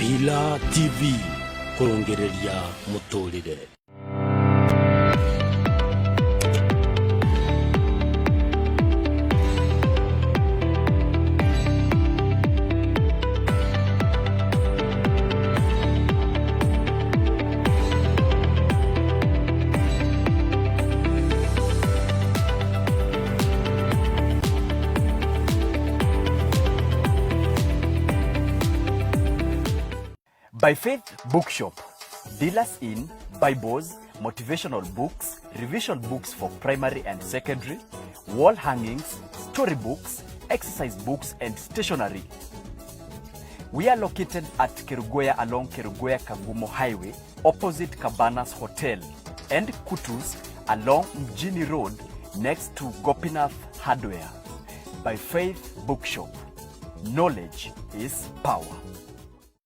Pila TV kurongereria muturire. By Faith Bookshop, dealers in Bibles, motivational books, revision books for primary and secondary, wall hangings, storybooks, exercise books, and stationery. We are located at Kerugoya along Kerugoya Kagumo Highway, opposite Cabanas Hotel, and Kutus along Mjini Road, next to Gopinath Hardware. By Faith Bookshop, knowledge is power.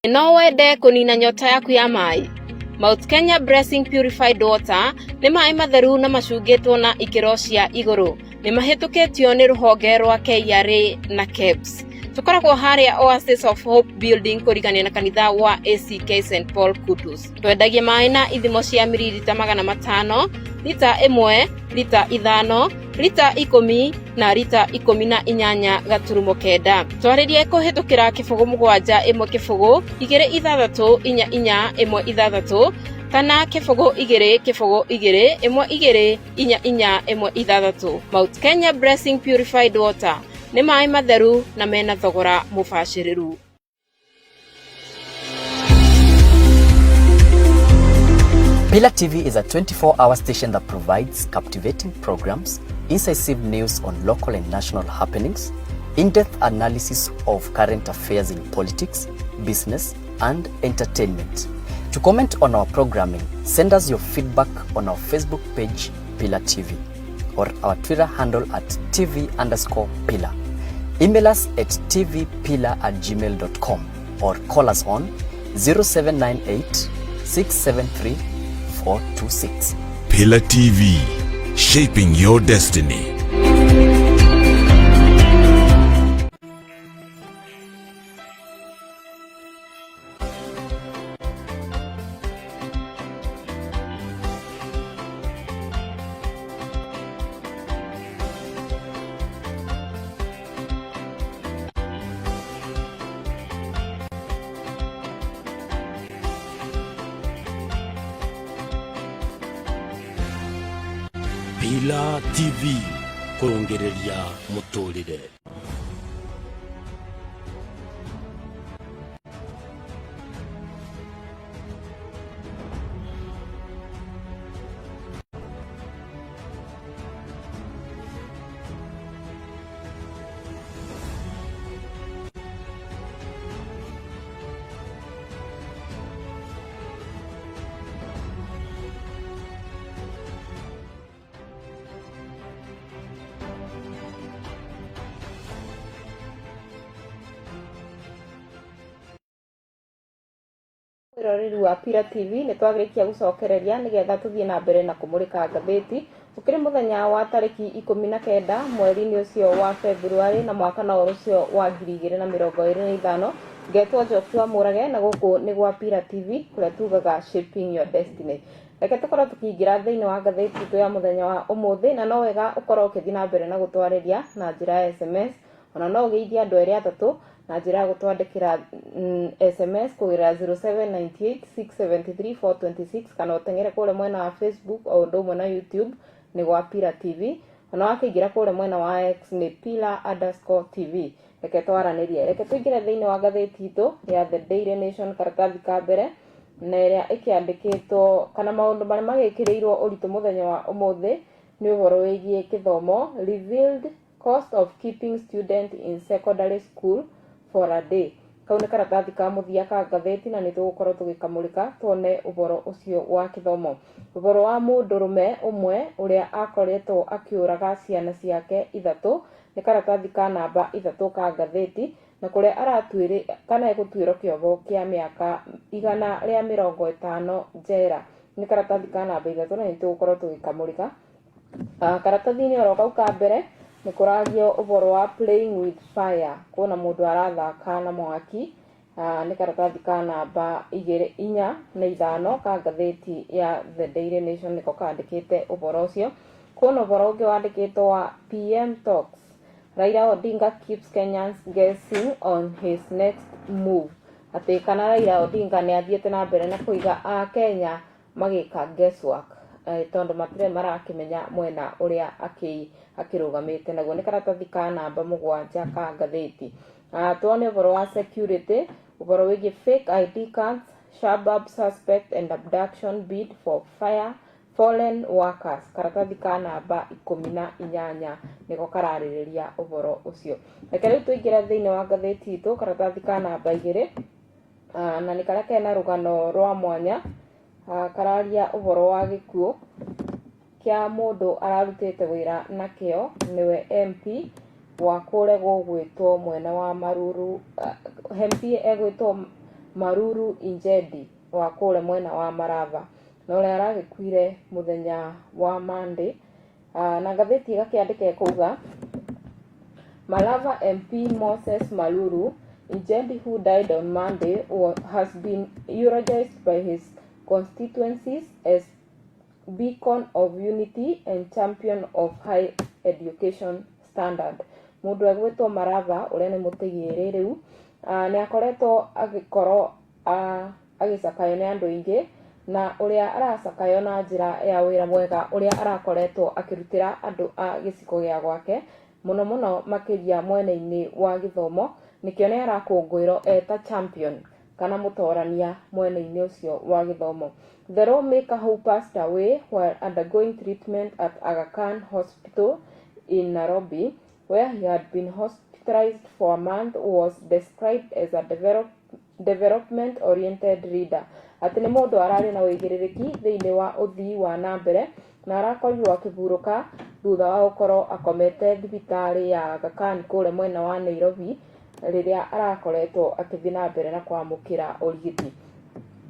No wende kunina nyota yaku ya mai. Mount Kenya Blessing Purified Water ni mai matheru na macungitwo na ikiro cia iguru. Ni mahitukitio ni ruhonge rwa KRA na KEBS. Tukoragwo haria Oasis of Hope Building kurigania na kanitha wa ACK St Paul Kutus. Twendagia mai na ithimo cia mililita 500, lita 1, lita 5, lita 10 na lita 18 gaturumo kenda. Twaririe kuhitukira kifugu 7 1 kifugu 2 6 4 4 1 kana kifugu 2 kifugu 2 1 2 1 Mount Kenya Blessing Purified Water ni mai matheru na mena thogora mubashiriru. Pillar TV is a 24-hour station that provides captivating programs, incisive news on local and national happenings, in-depth analysis of current affairs in politics, business, and entertainment. To comment on our programming, send us your feedback on our Facebook page, Pillar TV, or our Twitter handle at TV_Pillar. Email us at tvpillar@gmail.com or call us on 0798 673 426. Pillar TV, shaping your destiny. Pila TV kurongereria muturire. Roreri wa Pillar TV ni twagirikia gucokereria nigetha tuthie na mbere na kumurika ngatheti ukiri muthenya wa tariki 19 mweri-ini ucio wa February na mwaka na ucio wa 2025 ngetwo Joshua Murage na guku ni gwa Pillar TV kuria tugaga shaping your destiny. Reke tukorwo tukiingira thiini wa ngatheti tu ya muthenya wa umuthi na no wega ukorwo ukithii na mbere na gutwariria na njira ya SMS ona no ugeithia andu eri atatu na njira ya gutwandikira SMS kugira 0798673426 kana utengere kule mwena wa Facebook au ndomwe na YouTube ni gwa Pillar TV ona wakiingira kule mwena wa X ni Pillar_TV. Reke twaranirie, reke tuingire thiini wa ngatheti itu ya The Daily Nation karatathi ka mbere na iria ikiandikitwo kana maundu maria magikirirwo uritu muthenya wa umuthi ni uhoro wigie kithomo revealed cost of keeping student in secondary school for a day. Kau ni karatathi ka muthia ka ngatheti na nitugukorwo tugikamurika tuone uhoro ucio wa kithomo. Uhoro wa mundurume umwe uria akoretwo akiuraga ciana ciake 3 ni karatathi ka namba 3 ka ngatheti na kuria aratuire kana egutwiro kiovo kia miaka 150 njera. Ni karatathi ka namba 3 na nitugukorwo tugikamurika. Karatathi ni oro kau ka mbere ni kuragio uhoro wa playing with fire, kuna mundu arathaka na mwaki nĩ karatathi ka namba 245 ka ngathĩti ya The Daily Nation nĩko kandĩkĩte ũhoro ũcio. Kwĩna ũhoro ũngĩ wandĩkĩtwo wa PM Talks, Raila Odinga keeps Kenyans guessing on his next move. Atĩ kana Raila Odinga nĩ athiĩte na mbere na kũiga a Kenya magĩka guesswork, tondũ matirĩ marakĩmenya mwena ũrĩa akĩrũgamĩte naguo. Nĩ karatathi ka namba 7 ka ngathĩti. Tuone ũhoro wa security, ũhoro wĩgiĩ fake ID cards, Shabab suspect and abduction bid for foreign workers. Karatathi ka namba 18 nĩko kararĩrĩria ũhoro ũcio. Reke rĩu tũingĩre thĩinĩ wa ngathĩti itũ, karatathi ka namba 2, na nĩ karĩa kena rũgano rwa mwanya, kararia ũhoro wa gĩkuũ kĩa mũndũ ararutĩte wĩra na kĩo, nĩwe MP wa kũrĩa gũgwĩtwo mwena wa Maruru, MP egwĩtwo Maruru Injendi wa kũrĩa mwena wa Marava, na ũrĩa aragĩkuire mũthenya wa Monday. Na ngathĩti gakĩandĩka kuuga Marava MP Moses Maruru Injendi, who died on Monday, has been eulogized by his constituencies as beacon of unity and champion of high education standard. Mũndũ egwĩtwo Marava ũrĩa nĩ mũtĩgĩrĩ rĩu, nĩ akoretwo agĩcakayo nĩ andũ aingĩ, na ũrĩa aracakayo na njĩra ya wĩra mwega ũrĩa arakoretwo akĩrutĩra andũ a gĩcigo gĩa gwake, mũno mũno makĩria mwena-inĩ wa gĩthomo. Nĩkĩo nĩ arakũngũĩrwo eta champion kana mũtorania mwena-inĩ ũcio wa gĩthomo. The lawmaker who passed away while undergoing treatment at Aga Khan Hospital in Nairobi, where he had been hospitalized for a month, was described as a development-oriented leader. Atĩ nĩ mũndũ ararĩ na wĩigĩrĩrĩki thĩinĩ wa ũthii wa na mbere, na arakorirwo akĩhurũka thutha wa gũkorwo akomete thibitarĩ ya Aga Khan kũrĩa mwena wa Nairobi, rĩrĩa arakoretwo akĩthiĩ na mbere na kwamũkĩra ũrigiti.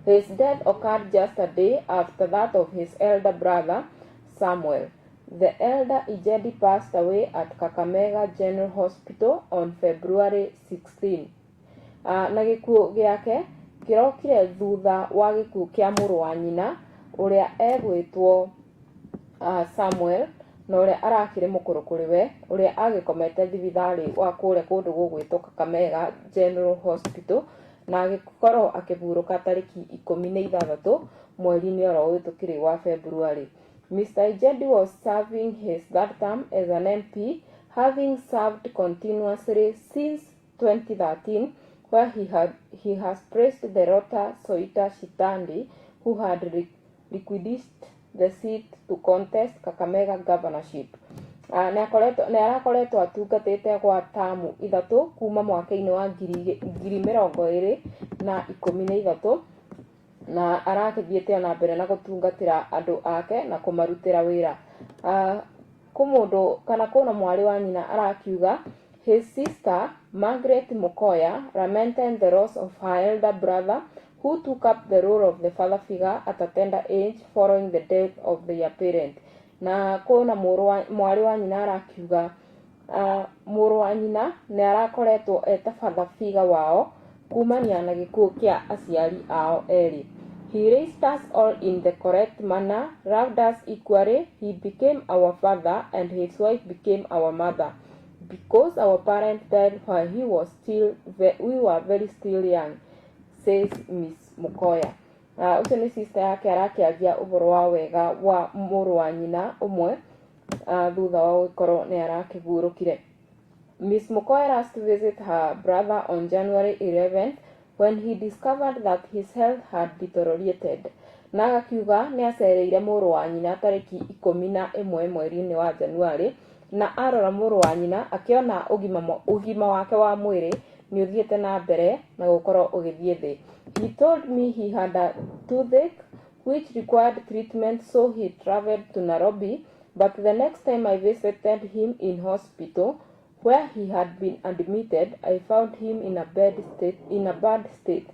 His death occurred just a day after that of his elder brother, Samuel. The elder Injendi passed away at Kakamega General Hospital on February 16. Na gĩkuũ gĩake kĩrokire thutha wa gĩkuũ kĩa mũrũ wa nyina ũrĩa egwĩtwo Samuel, na ũrĩa arakĩrĩ mũkũrũ kũrĩ we, ũrĩa agĩkomete thibitarĩ wa kũrĩa kũndũ gũgwĩtwo Kakamega General Hospital, na agĩkorwo akĩhurũka tarĩki 16 mweri-inĩ oro ũyũ tũkĩrĩ wa February. Mr. Injendi was serving his third term as an MP, having served continuously since 2013, where he has praised the Rota Soita Shitandi, who had liquidated the seat to contest Kakamega governorship. Nĩ arakoretwo atungatĩte gwa tamu 3 kuma mwaka-inĩ wa 2013, na arakĩthiĩte na mbere na gũtungatĩra andũ ake na kũmarutĩra wĩra. Kũmũndũ kana kũna mwarĩ wa nyina arakiuga, his sister Margaret Mukoya lamented the loss of her elder brother, who took up the role of the father figure at a tender age following the death of their parent. Na kũna mwarĩ wa nyina arakiuga mũrũ wa nyina nĩ arakoretwo eta father figure wao kumania na gĩkuũ kĩa aciari ao erĩ. He raised us all in the correct manner, loved us equally. He became our father and his wife became our mother. Because our parents died while we were very still young, says Miss Mukoya. Ũcio nĩ sister yake arakĩaria ũhoro wa wega wa mũrũ wa nyina ũmwe thutha wa gũkorwo nĩ arakĩhurũkire. Miss Mukoya last visit her brother on January 11th when he discovered that his health had deteriorated. Na agakiuga nĩ acereire mũrũ wa nyina tarĩki 11 mweri-inĩ wa January, na arora mũrũ wa nyina akĩona ũgima wake wa mwĩrĩ nĩ ũthiĩte na mbere na gũkorwo ũgĩthiĩ thĩ. He told me he had a toothache which required treatment, so he traveled to Nairobi, but the next time I visited him in hospital where he had been admitted, I found him in a bad state,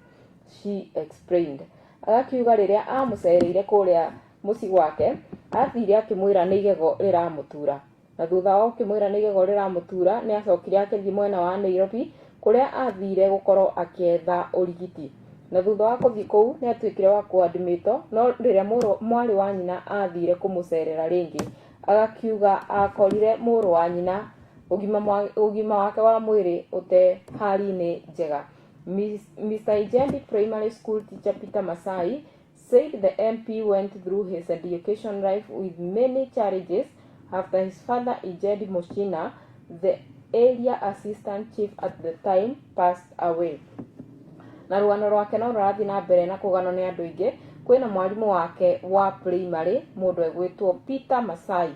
she explained. Agakiuga rĩrĩa amũcereire kũrĩa mũciĩ gwake, athire akĩmwĩra nĩ igego rĩramũtura, na thutha wa gũkĩmwĩra nĩ igego rĩramũtura nĩ acokire akĩthiĩ mwena wa Nairobi kuria athire gukorwo akietha urigiti. Na thutha wa kuthii kou ni atuikire wa kuadmito, no riria mwari wa nyina athire kumucerera ringi agakiuga akorire muru wa nyina ugima wake wa mwiri ute hali-ini njega. Mr. Ijendi Primary School teacher Peter Masai said the MP went through his education life with many challenges after his father Ijendi Moshina, the area assistant chief at the time, passed away. Na ruano rwake no rurathi na mbere na kuganwo ni andu ingi. Kwina mwalimu wake wa primary mundu egwitwo Peter Masai,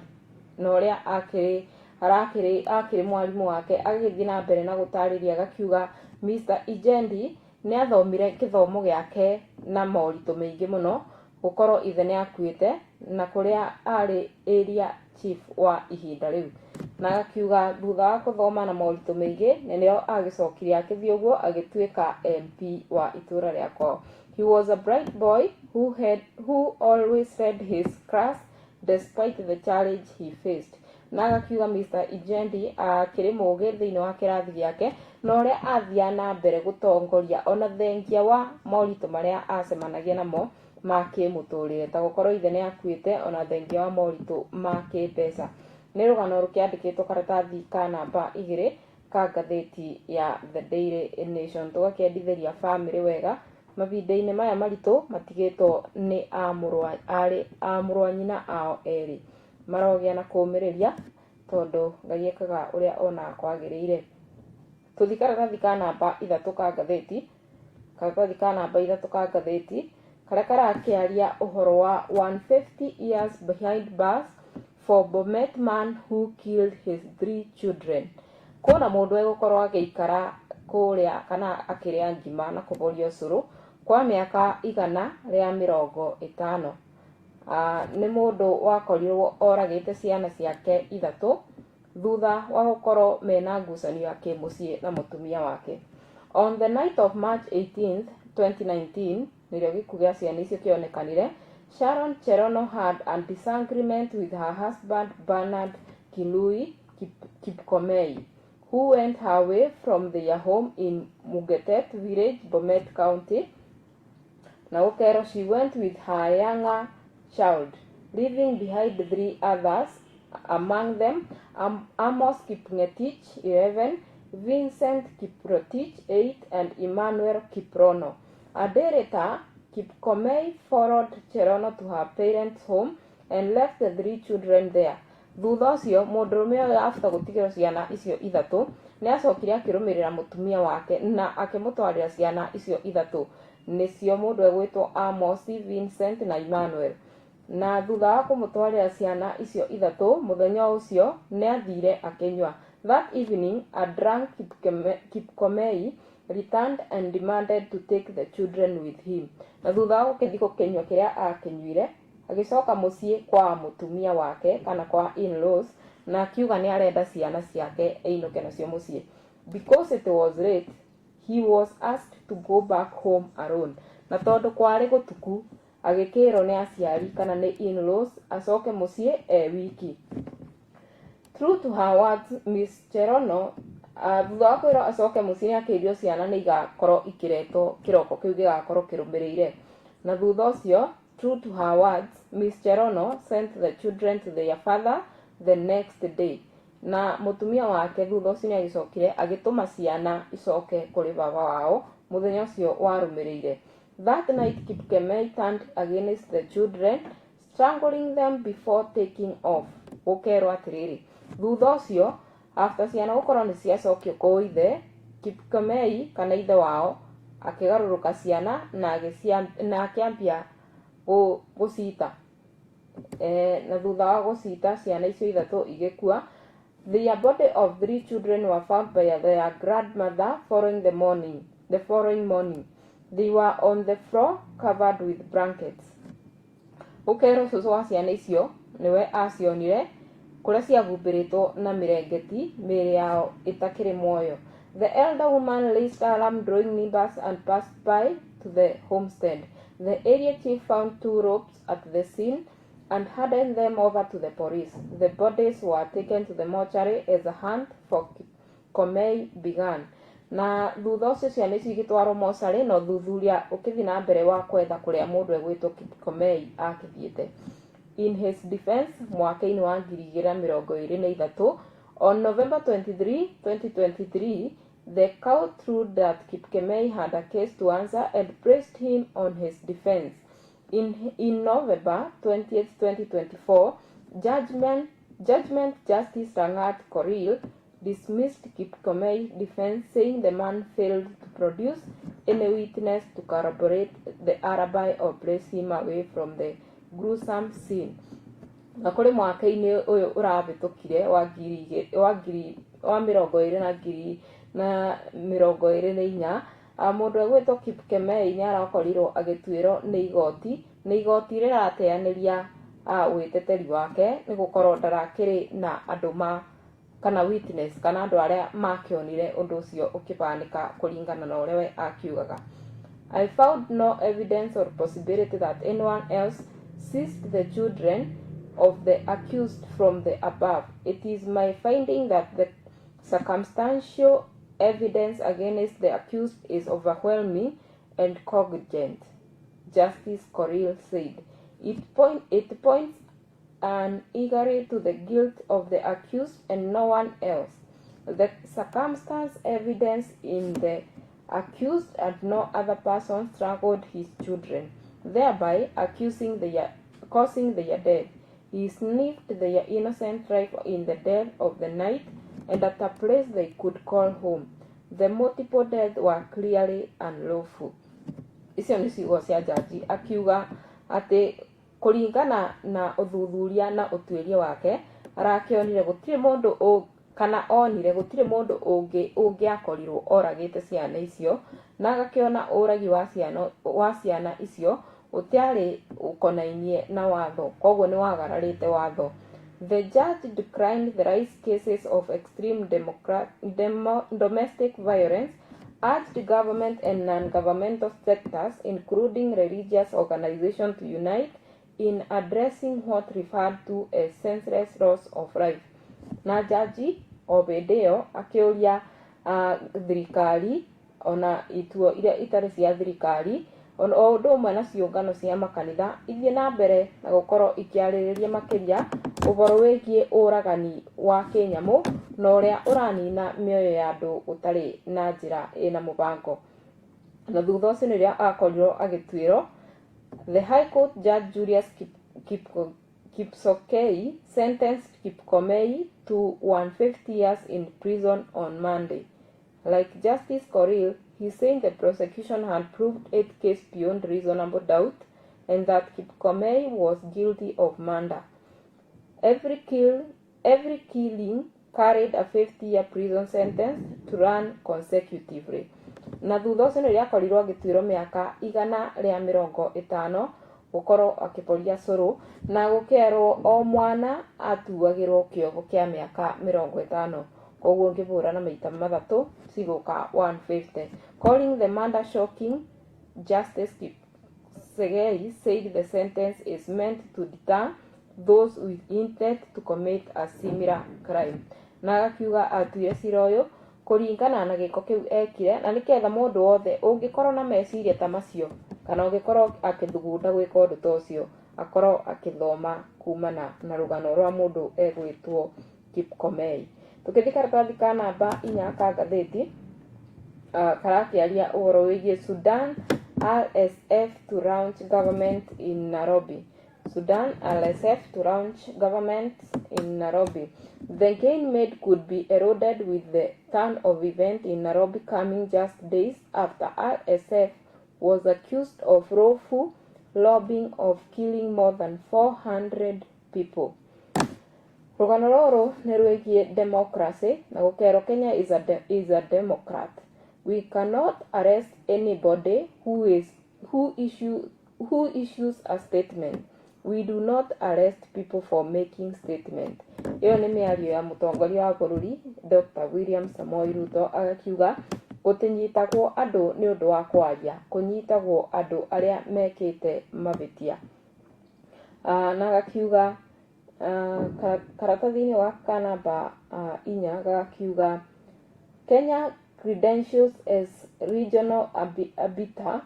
na uria akiri mwalimu wake agithii na mbere na gutariria agakiuga Mr. Ijendi ni athomire kithomo giake na moritu maingi muno, gukorwo ithe ni akuite na kuria ari area chief wa ihinda riu. Na agakiuga thutha wa kuthoma na moritu maingi nio agicokire akithii uguo agituika MP wa itura ria kwao. He was a bright boy who always led his class despite the challenge he faced. Na agakiuga Mr. Ijendi akiri mugi thiini wa kirathi giake, no ria athia na mbere gutongoria ona thengia wa moritu maria acemanagia namo ma kimuturire, ta gukorwo ithe ni akuite ona thengia wa moritu ma kimbeca. Ni rugano rukiandikitwo karatathi ka namba 2 ka gatheti ya The Daily Nation. Tugakiendithĩria family wega mavinda-inĩ maya maritu matigĩtwo nĩ amũrwa nyina ao eri. Marogia na kũũmĩrĩria tondu Ngai ekaga uria ona kwagĩrĩire. Tuthi karatathi ka namba 3 ka gatheti. Karatathi ka namba 3 ka gatheti karia karakiaria uhoro wa 150 years behind bars for Bomet man who killed his 3 children. Kuna mundu egukorwo agiikara kuria kana akiria ngima na kuvoria ucuru kwa miaka 150. Ni mundu wakorirwo oragite ciana ciake 3 thutha wa gukorwo mena ngucanio ya kimucii na mutumia wake. On the night of March 18th, 2019, nirio gikuũ gia ciana icio kionekanire, Sharon Cherono had a disagreement with her husband Bernard Kilui Kipkomei, who went her way from their home in Mugetet village, Bomet County. Now, she went with her younger child, leaving behind 3 others, among them Amos Kipngetich, 11, Vincent Kiprotich, 8, and Emmanuel Kiprono. A day later, Kipkomei followed Cherono to her parents' home and left the 3 children there. Thutha ucio mundurume uyu after gutigirwo ciana icio 3 ni acokire akirumirira mutumia wake na akimutwarira ciana icio 3, nicio mundu egwitwo Amos, Vincent na Emmanuel. Na thutha wa kumutwarira ciana icio 3 muthenya ucio ni athire akinywa. That evening, a drunk Kipkomei returned and demanded to take the children with him. Na thutha wa gukithi gukinywa kiria akinyuire agicoka mucii kwa mutumia wake kana kwa in-laws na akiuga ni arenda ciana ciake einuke nacio mucii. Because it was late, he was asked to go back home alone. Na tondu kwari gutuku agikirwo ni aciari kana ni in-laws acoke mucii wiki. True to her words, Miss Cherono thutha wa kwirwo acoke mucii akirio ciana ni igakorwo ikiretwo kiroko kiu gigakorwo kirumirire. Na thutha ucio, true to her words, Miss Cherono sent the children to their father the next day. Na mutumia wake thutha ucio ni agicokire agituma ciana icoke kuri baba wao muthenya ucio warumirire. That night Kipkemei turned against the children, strangling them before taking off. Gukerwo atiriri, thutha ucio after ciana gukorwo ni ciacokio kuu ithe, Kipkemei kana ithe wao akigaruruka ciana na akiambia gucita. Na thutha wa gucita ciana icio 3 igikua. The body of 3 children were found by their grandmother the following morning. They were on the floor covered with blankets. Ukero cucu wa ciana icio niwe acionire kuria ciagumbiritwo na mirengeti miri yao itakiri muoyo. The elder woman raised alarm drawing neighbors and passed by to the homestead. The area chief found 2 ropes at the scene and handed them over to the police. The bodies were taken to the mortuary as a hunt for Komei began. na thutha ũcio ciana icio igĩtwarwo mocarĩ na ũthuthuria ũkĩthiĩ na mbere wa kwetha kũrĩa mũndũ egwĩtwo Kipkemei akĩthiĩte. In his defense, mwaka-inĩ wa 2023, on November 23, 2023, the court ruled that Kipkemei had a case to answer and praised him on his defense. In November 20th, 2024, Judgment Justice Rangat Koril dismissed Kipkemei's defense, saying the man failed to produce any witness to corroborate the alibi or place him away from the gruesome scene. Na kũrĩ mwaka-inĩ ũyũ ũrahĩtũkire wa 2024, mũndũ egwĩtwo Kipkemei nĩ arakorirwo agĩtuĩrwo nĩ igoti rĩrateanĩria wĩteteri wake nĩ gũkorwo ndarakĩrĩ na andũ kana witness kana andũ arĩa makĩonire ũndũ ũcio ũkĩbanĩka kũringana na ũrĩa we akiugaga. I found no evidence or possibility that anyone else seized the children of the accused from the above. It is my finding that the circumstantial evidence against the accused is overwhelming and cogent, Justice Koril said. It points eagerly to the guilt of the accused and no one else. The circumstance evidence in the accused and no other person strangled his children, thereby causing their death. He sniffed their innocent life in the dead of the night and at a place they could call home. The multiple deaths were clearly unlawful. Icio nĩ ciugo cia jaji akiuga atĩ kũringana na ũthuthuria na ũtuĩria wake arakĩonire gũtirĩ mũndũ kana onire gũtirĩ mũndũ ũngĩakorirwo oragĩte ciana icio na agakĩona ũragi wa ciana icio ũtiarĩ ũkonainie na watho, koguo nĩ wagararĩte watho. The judge declined the rise cases of extreme domestic violence, urged government and non-governmental sectors, including religious organizations, to unite in addressing what referred to as senseless loss of life. Na jaji Obedeo akĩũria thirikari ona ituo iria itarĩ cia thirikari o ũndũ ũmwe na ciũngano cia makanitha ithiĩ na mbere na gũkorwo ikĩarĩrĩria makĩria ũhoro wĩgiĩ ũragani wa kĩnyamũ na ũrĩa ũranina mĩoyo ya andũ gũtarĩ na njĩra ĩna mũbango. Na thutha ũcio nĩrĩo akorirwo agĩtuĩrwo. The High Court Judge Julius Kipsokei sentenced Kipkemei to 150 years in prison on Monday. Like Justice Koril, he said the prosecution had proved 8 cases beyond reasonable doubt and that Kipkemei was guilty of murder. Every killing carried a 50-year prison sentence to run consecutively. Na thutha ũcio nĩrĩo akorirwo agĩtuĩrwo mĩaka 150 gũkorwo akĩporia cũrũ na gũkerwo o mwana atuagĩrwo kĩoho kĩa mĩaka 50, koguo ngĩbũra na maita mathatũ cigũka 150. Calling the murder shocking, Justice Kipsegei said the sentence is meant to deter those with intent to commit a similar crime. Na agakiuga atuire cira ũyũ kũringana na gĩko kĩu ekire na nĩketha mũndũ wothe ũngĩkorwo na meciria ta macio kana ũngĩkorwo akĩthugunda gwĩka ũndũ ta ũcio akorwo akĩthoma kumana na rũgano rwa mũndũ egwĩtwo Kipkemei. Tũkĩthiĩ karatathi ka namba 4 ka ngathĩti karakĩaria ũhoro wĩgiĩ Sudan RSF to launch government in Nairobi. Sudan RSF to launch government in Nairobi. The gain made could be eroded with the turn of event in Nairobi coming just days after RSF was accused of lawful lobbying of killing more than 400 people. Rũgano rũrũ nĩ rwĩgiĩ democracy na gũkerwo Kenya is a democrat. We cannot arrest anybody who issues a statement. We do not arrest people for making statement. Iyo nĩ mĩario ya mũtongoria wa bũrũri Dr. William Samoei Ruto agakiuga gũtinyitagwo andũ nĩ ũndũ wa kwaria, kũnyitagwo andũ arĩa mekĩte mahĩtia. Na agakiuga karatathi-inĩ wa namba 4 agakiuga credentials as regional arbiter,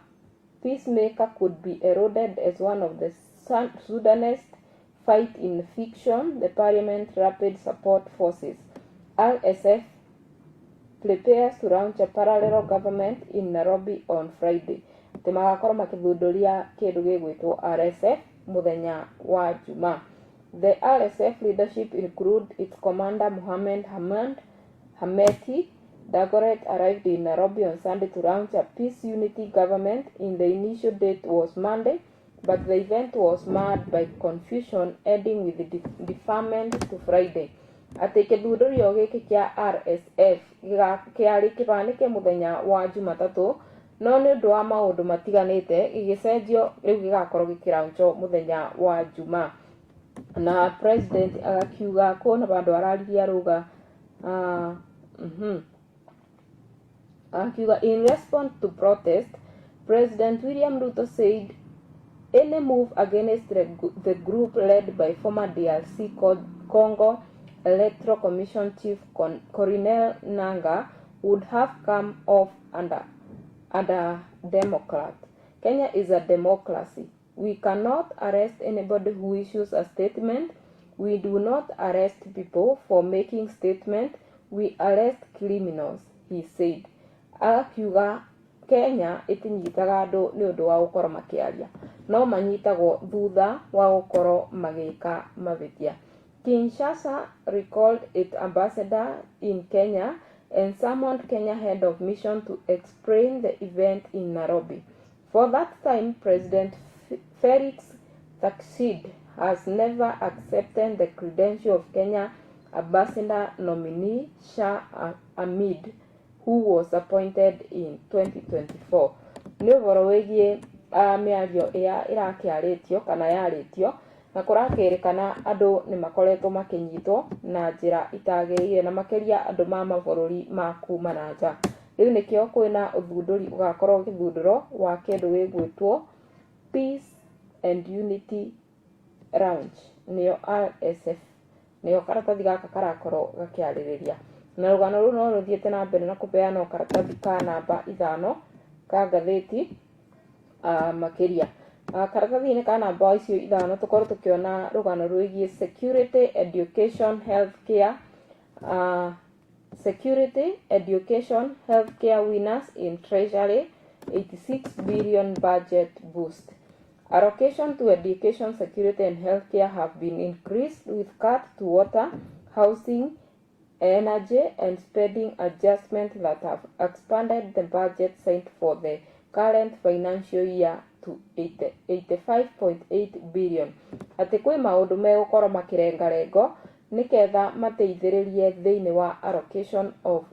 peacemaker could be eroded as one of the Sudanese fight in fiction, the Parliament Rapid Support Forces, RSF, prepares to launch a parallel government in Nairobi on Friday. Atĩ magakorwo makĩthundũria kĩndũ gĩgwĩtwo RSF mũthenya wa Jumaa. The RSF leadership include its commander Mohamed Hameti Dagoret arrived in Nairobi on Sunday to launch a peace unity government. In the initial date was Monday, but the event was marred by confusion, ending with the deferment to Friday. Atĩ kĩthundũrio gĩkĩ kĩa RSF kĩarĩ kĩbanĩke mũthenya wa Jumatatũ, no nĩ ũndũ wa maũndũ matiganĩte gĩgĩcenjio rĩu gĩgakorwo gĩkĩraunchwo mũthenya wa Jumaa. Na president agakiuga kuna bandũ araririe ruga akiuga in response to protest, President William Ruto said any move against the group led by former DRC Congo Electoral Commission Chief Corneille Nangaa would have come off under Democrat. Kenya is a democracy. We cannot arrest anybody who issues a statement. We do not arrest people for making statements. We arrest criminals, he said. Akiuga Kenya itinyitaga andũ nĩ ũndũ wa gũkorwo makĩaria, no manyitagwo thutha wa gũkorwo magĩka mabĩtia. Kinshasa recalled its ambassador in Kenya and summoned Kenya head of mission to explain the event in Nairobi. For that time, President Felix Tshisekedi has never accepted the credential of Kenya ambassador nominee Shah Ahmed, who was appointed in 2024. Nĩ ũhoro wĩgiĩ mĩario ĩrĩa ĩrakĩarĩtio kana yarĩtio na kũrakĩrĩkana andũ nĩ makoretwo makĩnyitwo na njĩra itagĩrĩire na makĩria andũ ma mabũrũri ma kuma na nja. Rĩu nĩkĩo kwĩna ũthundũri ũgakorwo gĩthundũro wa kĩndũ gĩgwĩtwo Peace and Unity Launch, nĩyo RSF, nĩyo karatathi gaka karakorwo gakĩarĩrĩria. Na rũgano rũu no rũthiĩte na mbere na kũbeana karatathi ka namba 5 ka ngathĩti makĩria. Karatathi-inĩ ka namba icio 5 tũkorwo tũkĩona rũgano rwĩgiĩ security, education, healthcare winners in treasury, 86 billion budget boost. Allocation to education, security and healthcare have been increased with cuts to water, housing, energy and spending adjustments that have expanded the budget set for the current financial year to 85.8 billion. Atĩ kwĩ maũndũ megũkorwo makĩrengarengo nĩketha mateithĩrĩrie thĩinĩ wa allocation of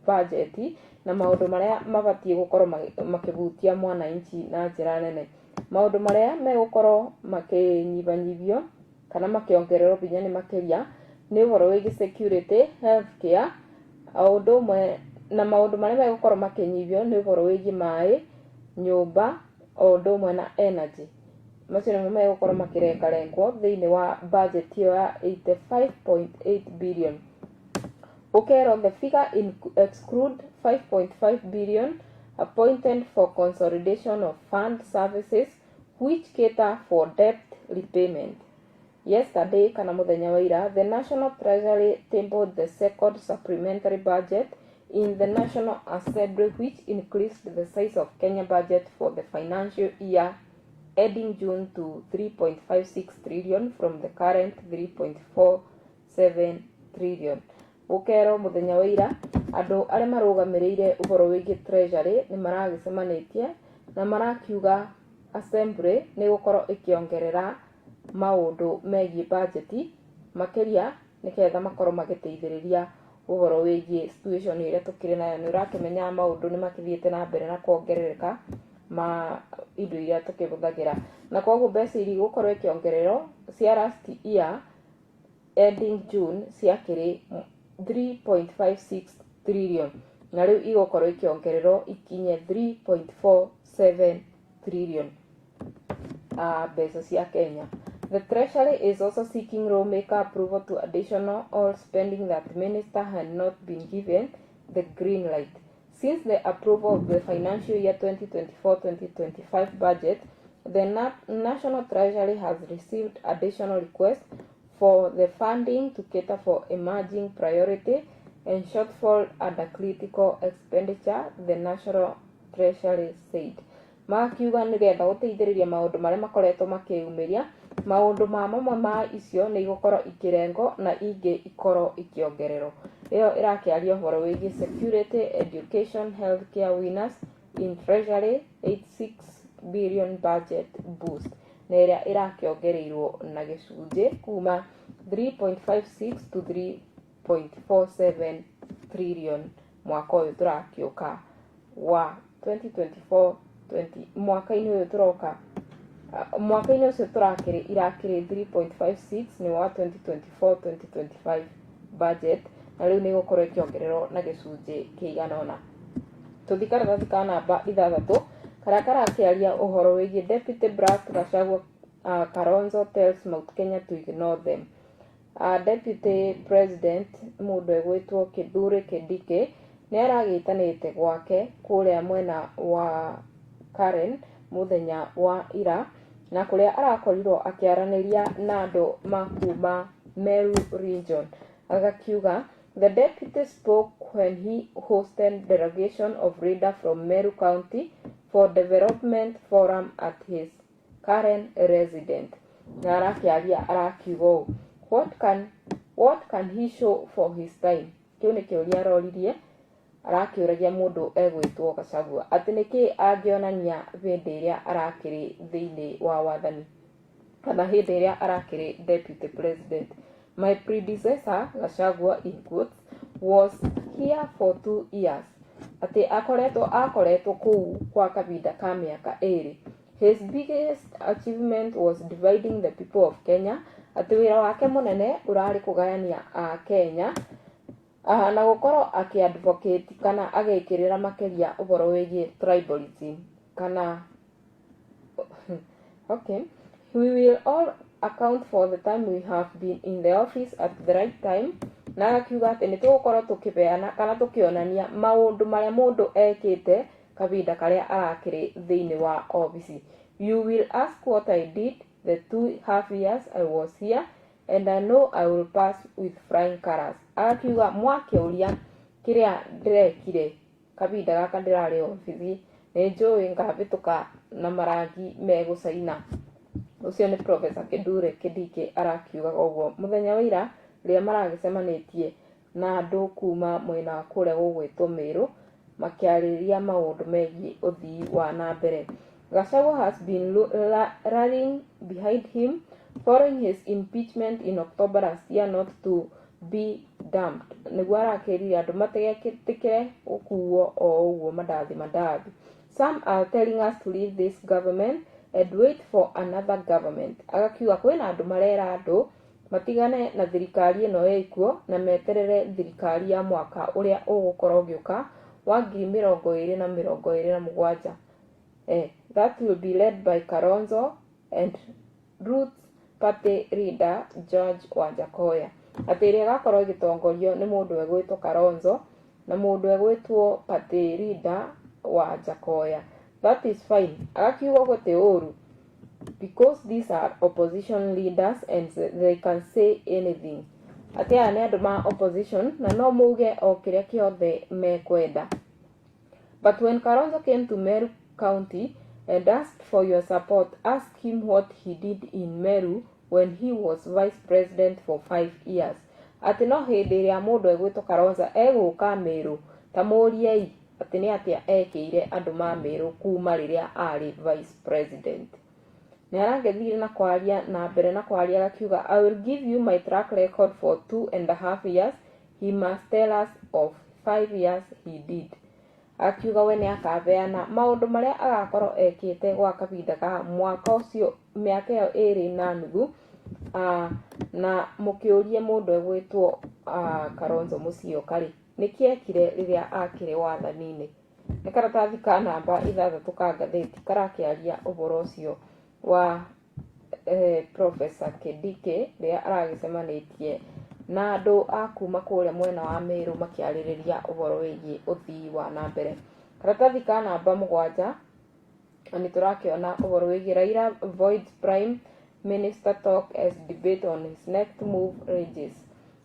budget na maũndũ marĩa mabatiĩ gũkorwo makĩhutia mwananchi na njĩra nene. Maũndũ marĩa megũkorwo makĩnyibanyibio kana makĩongererwo binya nĩ makĩria nĩ ũhoro wĩgiĩ security, healthcare, ũndũ ũmwe na maũndũ marĩa megũkorwo makĩnyibio nĩ ũhoro wĩgiĩ maĩ, nyũmba, ũndũ ũmwe na energy. Macio nĩmo megũkorwo makĩrengarengwo thĩinĩ wa budget ĩyo ya 85.8 billion. Ukero, the figure exclude 5.5 billion appointed for consolidation of fund services which cater for debt repayment. Yesterday, kana muthenya wa ira, the National Treasury tabled the second supplementary budget in the National Assembly, which increased the size of Kenya budget for the financial year ending June to 3.56 trillion from the current 3.47 trillion. Ukero muthenya wa ira, andũ arĩa marũgamĩrĩire ũhoro wĩgiĩ treasury nĩ maragĩcemanĩtie na marakiuga assembly nĩ gũkorwo ĩkĩongerera maũndũ megiĩ budget makĩria nĩgetha makorwo magĩteithĩrĩria ũhoro wĩgiĩ situation ĩrĩa tũkĩrĩ nayo. Nĩ ũrakĩmenya maũndũ nĩ makĩthiĩte na mbere na kuongerereka ma indo iria tũkĩhũthagĩra, na koguo mbeca iria igũkorwo ikĩongererwo cia last year ending June ciakĩrĩ 3.56 trillion na rĩu igũkorwo ikĩongererwo ikinye 3.47 trillion mbeca cia Kenya. The Treasury is also seeking lawmaker approval to additional all spending that minister had not been given the green light. Since the approval of the financial year 2024-2025 budget, the National Treasury has received additional requests for the funding to cater for emerging priority and shortfall under critical expenditure, the National Treasury said. Makiuga nĩ getha gũteithĩrĩria maũndũ marĩa makoretwo makĩumiria, maũndũ mamwe ma icio nĩ igũkorwo ikĩrengo na ingĩ ikorwo ikiongererwo. Ĩyo ĩrakĩaria ũhoro wĩgiĩ security, education, healthcare winners in treasury 86 billion budget boost, na ĩrĩa ĩrakĩongereirwo na gĩcunjĩ kuma 3.56 to 3.47 trillion mwaka ũyũ tũrakĩũka wa 2024 mwaka-inĩ ũyũ tũroka mwaka-inĩ ũcio tũrakĩrĩ irakĩrĩ 3.56 nĩ wa 2024-2025 budget, na rĩu nĩ gũkorwo ikiongererwo na gĩcunjĩ kĩigana ũna. Tũthi karatathi ka namba 6 karĩa karakĩaria ũhoro wĩgiĩ Deputy Brack Gachagua Kalonzo tells Mount Kenya to ignore them. Deputy President mũndũ egwĩtwo Kithure Kindiki nĩ aragĩtanĩte gwake kũrĩa mwena wa Karen mũthenya wa ira, na kũrĩa arakorirwo akĩaranĩria na andũ makuma Meru region. Agakiuga the deputy spoke when he hosted delegation of leaders from Meru County for development forum at his Karen residence. Na arakiaria arakiuga what can he show for his time? Kĩu nĩ kĩũria aroririe, arakĩũragia mũndũ egwĩtwo Gachagua atĩ nĩkĩ angĩonania hĩndĩ ĩrĩa arakĩrĩ thĩinĩ wa wathani kana hĩndĩ ĩrĩa arakĩrĩ deputy president. My predecessor Gachagua in quotes was here for 2 years. Atĩ akoretwo kũu kwa kahinda ka mĩaka 2. His biggest achievement was dividing the people of Kenya. Atĩ wĩra wake mũnene ũrarĩ kũgayania a Kenya na gũkorwo akĩadvocate kana agĩkĩrĩra makĩria ũhoro wĩgiĩ tribalism kana okay, we will all account for the time we have been in the office at the right time. Na akiuga atĩ nĩ tũgũkorwo tũkĩbeana kana tũkĩonania maũndũ marĩa mũndũ ekĩte kahinda karĩa arakĩrĩ thĩinĩ wa office. You will ask what I did the 2.5 years I was here, and I know I will pass with flying colors. Akiuga mwakĩũria kĩrĩa ndĩrekire kahinda gaka ndĩrarĩ office, nĩ njũĩ ngahĩtũka na marangi megũcaina. Ũcio nĩ Professor Kithure Kindiki arakiuga ũguo mũthenya wa ira rĩrĩa maragĩcemanĩtie na andũ kuma mwena wa kũrĩa gũgwĩtwo Meru makĩarĩrĩria maũndũ megiĩ ũthii wa na mbere. Gachagua has been rallying behind him following his impeachment in October last year not to be dumped. Nĩguo arakĩrire andũ mategekĩtĩkĩre gũkuo o ũguo mandathi. Some are telling us to leave this government and wait for another government. Agakiuga kwĩna andũ marera andũ matigane na thirikari ĩno ĩkuo na meterere thirikari ya mwaka ũrĩa ũgũkorwo ũgĩũka wa 2027. That will be led by Kalonzo and Roots Party leader George Wajakoya. Atĩ ĩrĩa gakorwo ĩgĩtongorio nĩ mũndũ egwĩtwo Kalonzo na mũndũ egwĩtwo Party leader Wajakoya. That is fine. Agakiuga gũtĩ ũru because these are opposition leaders and they can say anything. Atĩ aya nĩ andũ ma opposition na no muge o kĩrĩa kĩothe mekwenda. But when Kalonzo came to Meru County and asked for your support, ask him what he did in Meru when he was vice president for 5 years. Atĩ no hĩndĩ ĩrĩa mũndũ egwĩtwo Kalonzo egũka Meru ta mũriei atĩ nĩ atĩa ekĩire andũ ma Meru kuma rĩrĩa arĩ vice president. Nĩ aragĩthire na kwaria na mbere na kwaria agakiuga I will give you my track record for 2.5 years. He must tell us of 5 years he did. Akiuga we nĩ akabeana maũndũ marĩa agakorwo ekĩte gwa kahinda ka mwaka ũcio mĩaka ĩyo 2.5 na mũkĩũrie mũndũ egwĩtwo Kalonzo Musyoka rĩ nĩkĩ ekire rĩrĩa akĩrĩ wathani-inĩ. Nĩ karatathi ka namba 6 ka ngathĩti karakĩaria ũhoro ũcio wa Professor Kindiki rĩrĩa aragĩcemanĩtie na andũ a kuma kũrĩa mwena wa Meru makĩarĩrĩria ũhoro wĩgiĩ ũthii wa na mbere. Karatathi ka namba 7 nĩ tũrakĩona ũhoro wĩgiĩ Raila avoids Prime Minister talk as debate on his next move rages.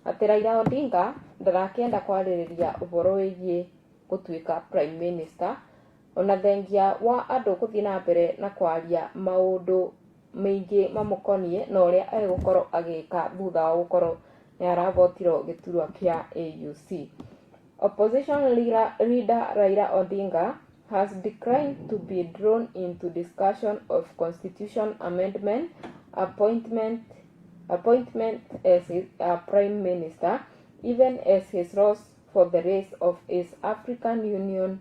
Atĩ Raila Odinga ndarakĩenda kwarĩrĩria ũhoro wĩgiĩ gũtuĩka Prime Minister ona thengia wa andũ gũthiĩ na mbere na kwaria maũndũ meingĩ mamũkoniĩ na ũrĩa egũkorwo agĩka thutha wa gũkorwo nĩ aravotirwo gĩturwa kĩa AUC. Opposition leader Raila Odinga has declined to be drawn into discussion of constitution amendment appointment as Prime Minister, even as his rose for the race of his African Union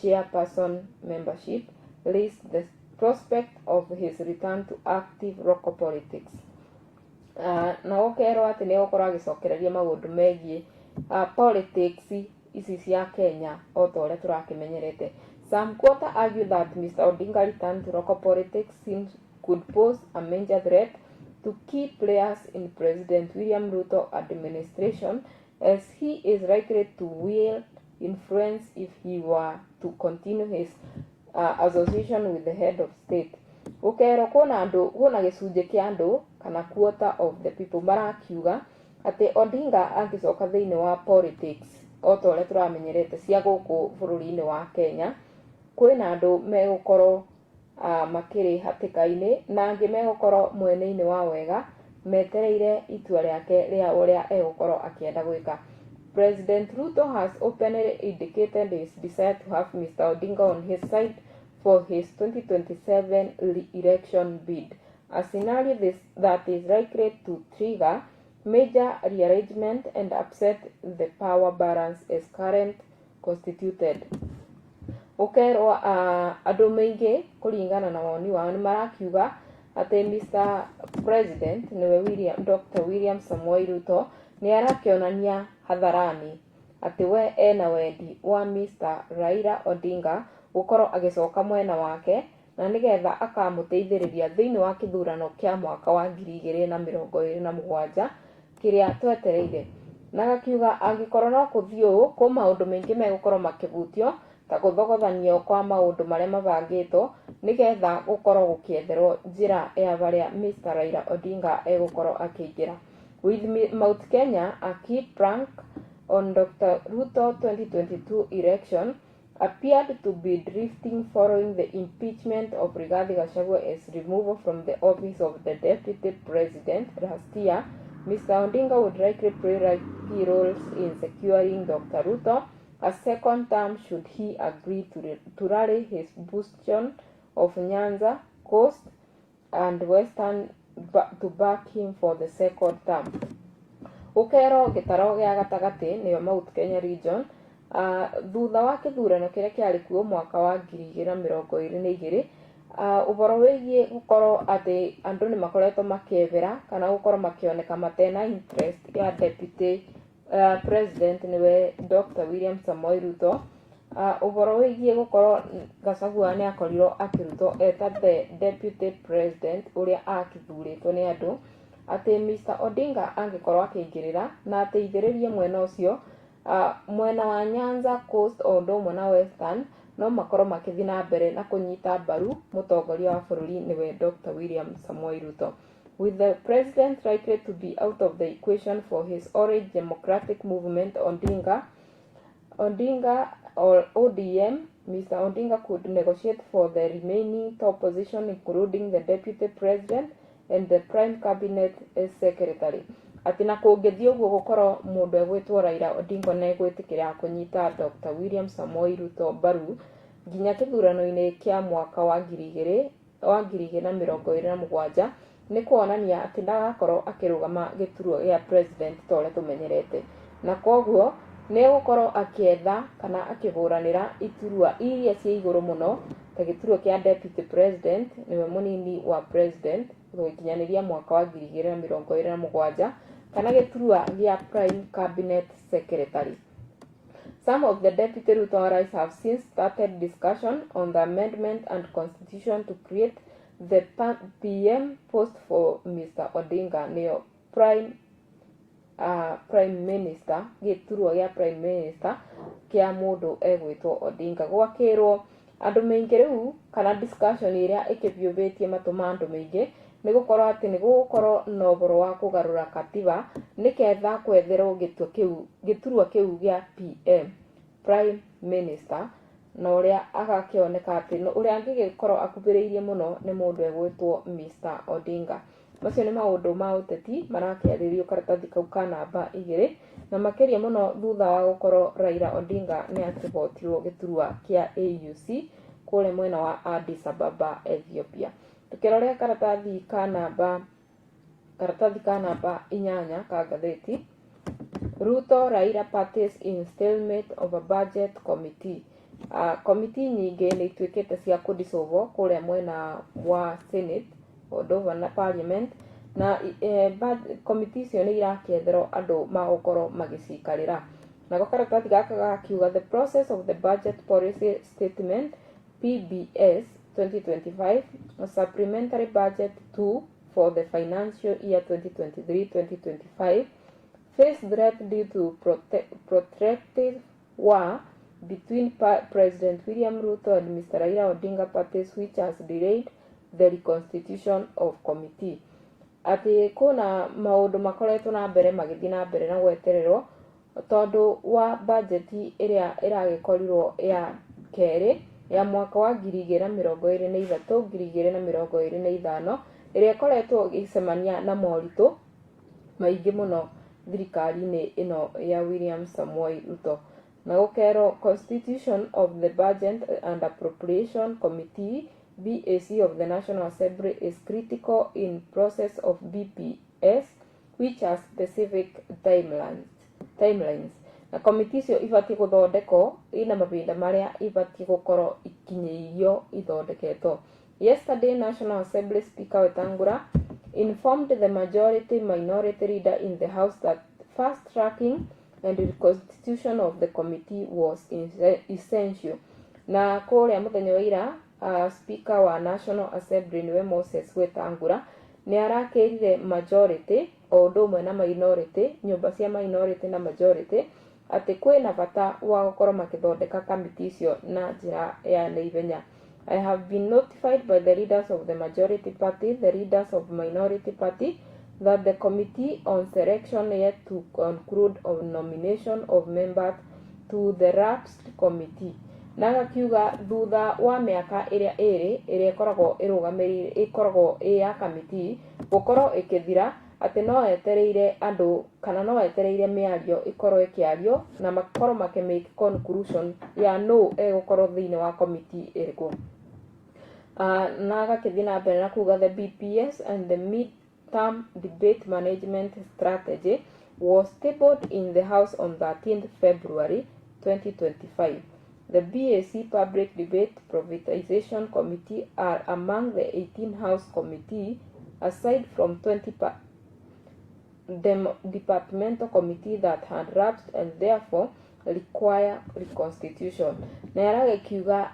chairperson membership raised the prospect of his return to active local politics. Na gũkerwo atĩ nĩ gũkorwo agĩcokereria maũndũ megiĩ politics ici cia Kenya o ta ũrĩa tũrakĩmenyerete. Some quarter argue that Mr. Odinga return to local politics could pose a major threat to key players in President William Ruto administration, as he is likely to wield influence if he were to continue his association with the head of state. Gũkerwo kwĩna gĩcunjĩ kĩa andũ kana quarter of the people marakiuga atĩ Odinga angĩcoka thĩinĩ wa politics o ta ũrĩa tũramenyerete cia gũkũ bũrũri-inĩ wa Kenya, kwĩna andũ megũkorwo makĩrĩ hatĩka-inĩ na angĩ megũkorwo mwena-inĩ wa wega metereire itua rĩake rĩa ũrĩa egũkorwo akĩenda gwĩka. President Ruto has openly indicated his desire to have Mr. Odinga on his side for his 2027 election bid, a scenario that is likely to trigger major rearrangement and upset the power balance as current constituted. Gũkerwo andũ maingĩ kũringana na woni wao nĩ marakiuga atĩ Mr. President nĩwe Dr. William Samoei Ruto nĩ arakĩonania hadharani atĩ we ena wendi wa Mr. Raila Odinga gũkorwo agĩcoka mwena wake na nĩgetha akamũteithĩrĩria thĩinĩ wa kĩthurano kĩa mwaka wa 2027 kĩrĩa twetereire. Na gakiuga angĩkorwo no kũthiĩ ũũ kwĩ maũndũ maingĩ megũkorwo makĩhutio ta gũthogothanio kwa maũndũ marĩa mabangĩtwo nĩgetha gũkorwo gũkĩetherwo njĩra ya harĩa Mr. Raila Odinga egũkorwo akĩingĩra. With Mount Kenya a key plank on Dr. Ruto 2022 election appeared to be drifting following the impeachment of Rigathi Gachagua's removal from the office of the deputy president last year. Mr. Odinga would likely play key roles in securing Dr. Ruto a second term should he agree to rally his bastion of Nyanza Coast and Western to back him for the second term. Gũkerwo gĩtaro gĩa gatagatĩ nĩyo Mount Kenya region thutha wa kĩthurano kĩrĩa kĩarĩ kuo mwaka wa 2022 ũhoro wĩgiĩ gũkorwo atĩ andũ nĩ makoretwo makĩethera kana gũkorwo makĩoneka matena interest ya deputy president nĩwe Dr. William Samoei Ruto. Ũhoro wĩgiĩ gũkorwo Gachagua nĩ akorirwo akĩrutwo eta the deputy president ũrĩa akĩthurĩtwo nĩ andũ atĩ Mr. Odinga angĩkorwo akĩingĩrĩra na ateithĩrĩrie mwena ũcio mwena wa Nyanza Coast o ũndũ ũmwe na Western no makorwo makĩthiĩ na mbere na kũnyita mbaru mũtongoria wa bũrũri nĩwe Dr. William Samoei Ruto. With the president likely to be out of the equation for his Orange Democratic Movement Odinga or ODM, Mr. Odinga could negotiate for the remaining top position including the deputy president and the prime cabinet secretary. Atĩ na kũngĩthiĩ ũguo gũkorwo mũndũ egwĩtwo Raila Odinga na egwĩtĩkĩra kũnyita Dr. William Samoei Ruto mbaru nginya kĩthurano-inĩ kĩa mwaka wa 2027 nĩ kuonania atĩ ndagakorwo akĩrũgama gĩturwa gĩa president ta ũrĩa tũmenyerete, na koguo nĩ gũkorwo akĩetha kana akĩhũranĩra iturwa iria cia igũrũ mũno ta gĩturwa kĩa deputy president nĩwe mũnini wa president gũkinyanĩria mwaka wa 2027 kana gĩturwa gĩa prime cabinet secretary. Some of the deputy Ruto allies have since started discussion on the amendment and constitution to create the PM post for Mr. Odinga neo prime prime minister, gĩturwa gĩa prime minister kĩa mũndũ egwĩtwo Odinga. Gwakĩrwo andũ maingĩ rĩu kana discussion ĩrĩa ĩkĩbiũbĩtie matũ ma andũ maingĩ nĩ gũkorwo atĩ nĩ gũgũkorwo na ũhoro wa kũgarũra katiba nĩketha kwetherwo gĩturwa kĩu gĩa PM, prime minister, na ũrĩa agakĩoneka atĩ ũrĩa angĩgĩkorwo akuhĩrĩirie mũno nĩ mũndũ egwĩtwo Mr. Odinga. Macio nĩ maũndũ ma ũteti marakĩarĩrio karatathi kau ka namba 2, na makĩria mũno thutha wa gũkorwo Raila Odinga nĩ akĩhotirwo gĩturwa kĩa AUC kũrĩa mwena wa Addis Ababa, Ethiopia. Tukĩrorera karatathi ka namba 8 ka ngathĩti, Ruto Raila parties in stalemate of a budget committee. Committee nyingĩ nĩ ituĩkĩte cia kũdissolve kũrĩa mwena wa Senate Odova na Parliament, na committee icio nĩ irakĩetherwo andũ magũkorwo magĩcikarĩra. Nako karatathi gaka gakiuga the process of the budget policy statement PBS 2025 supplementary budget 2 for the financial year 2023-2025 face threat due to protracted war between President William Ruto and Mr. Raila Odinga parties, which has delayed the reconstitution of committee. Ati kuna maundu makoretwo na mbere magĩthiĩ na mbere na gwetererwo tondũ wa bajeti ĩrĩa ĩragĩkorirwo ya kerĩ ya mwaka wa 2023-2025 ĩrĩa ĩkoretwo ĩgĩcemania na moritũ maingĩ mũno thirikari-inĩ ĩno ya William Samoei Ruto. Na gũkerwo Constitution of the Budget and Appropriation Committee BAC of the National Assembly is critical in process of BPS, which has specific timelines. Na komiti icio ibatiĩ gũthondekwo ina mahinda marĩa ibatiĩ gũkorwo ikinyĩirio ithondeketwo. Yesterday, National Assembly Speaker Wetangula informed the majority minority leader in the House that fast-tracking and the constitution of the committee was essential. Na kũrĩa mũthenya wa ira, Speaker wa National Assembly niwe Moses Wetangula nĩ arakĩrire majority o ũndũ ũmwe na minority, nyũmba cia minority na majority, atĩ kwĩna bata wa gũkorwo makĩthondeka kamiti icio na njĩra ya naihenya. I have been notified by the leaders of the majority party, the leaders of minority party, that the committee on selection yet to conclude on nomination of members to the RAPS committee. Na gakiuga thutha wa mĩaka ĩrĩa ĩrĩa ĩkoragwo ya committee gũkorwo ĩkĩthira atĩ no etereire andũ kana no etereire mĩario ĩkorwo ĩkĩario na makorwo make conclusion ya no egũkorwo thĩinĩ wa committee ĩrĩkũ. Na gakĩthiĩ na mbere na kuga the BPS and the mid-term debate management strategy was tabled in the House on 13th February 2025. The BAC Public Debate Privatization Committee are among the 18 House committees, aside from 20 departmental committees that had lapsed and therefore require reconstitution. Na yaragĩkiuga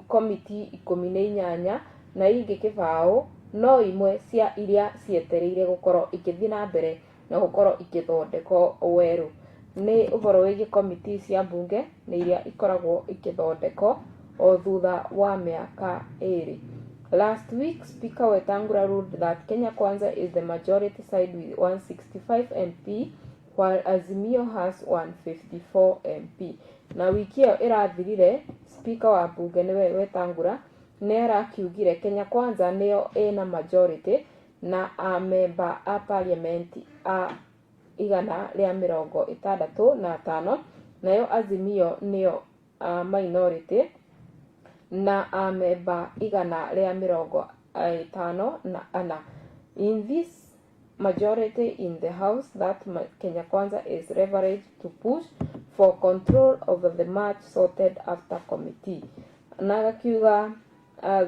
committee 18 na ingĩ kĩbaũ no imwe cia iria cietereire gũkorwo ikĩthiĩ na mbere na gũkorwo ikĩthondekwo werũ. Nĩ ũhoro wĩgiĩ committee cia mbunge nĩ iria ikoragwo ikĩthondekwo o thutha wa mĩaka 2. Last week, Speaker Wetangula ruled that Kenya Kwanza is the majority side with 165 MP, while Azimio has 154 MP. Na wiki ĩyo ĩrathirire, Speaker wa mbunge nĩwe Wetangula nĩ arakiugire Kenya Kwanza nĩyo ĩna majority na amemba a parliament a 165, nayo Azimio nĩyo minority na amemba 154. In this majority in the House, that Kenya Kwanza is leveraged to push for control over the much sorted after committee. Na gakiuga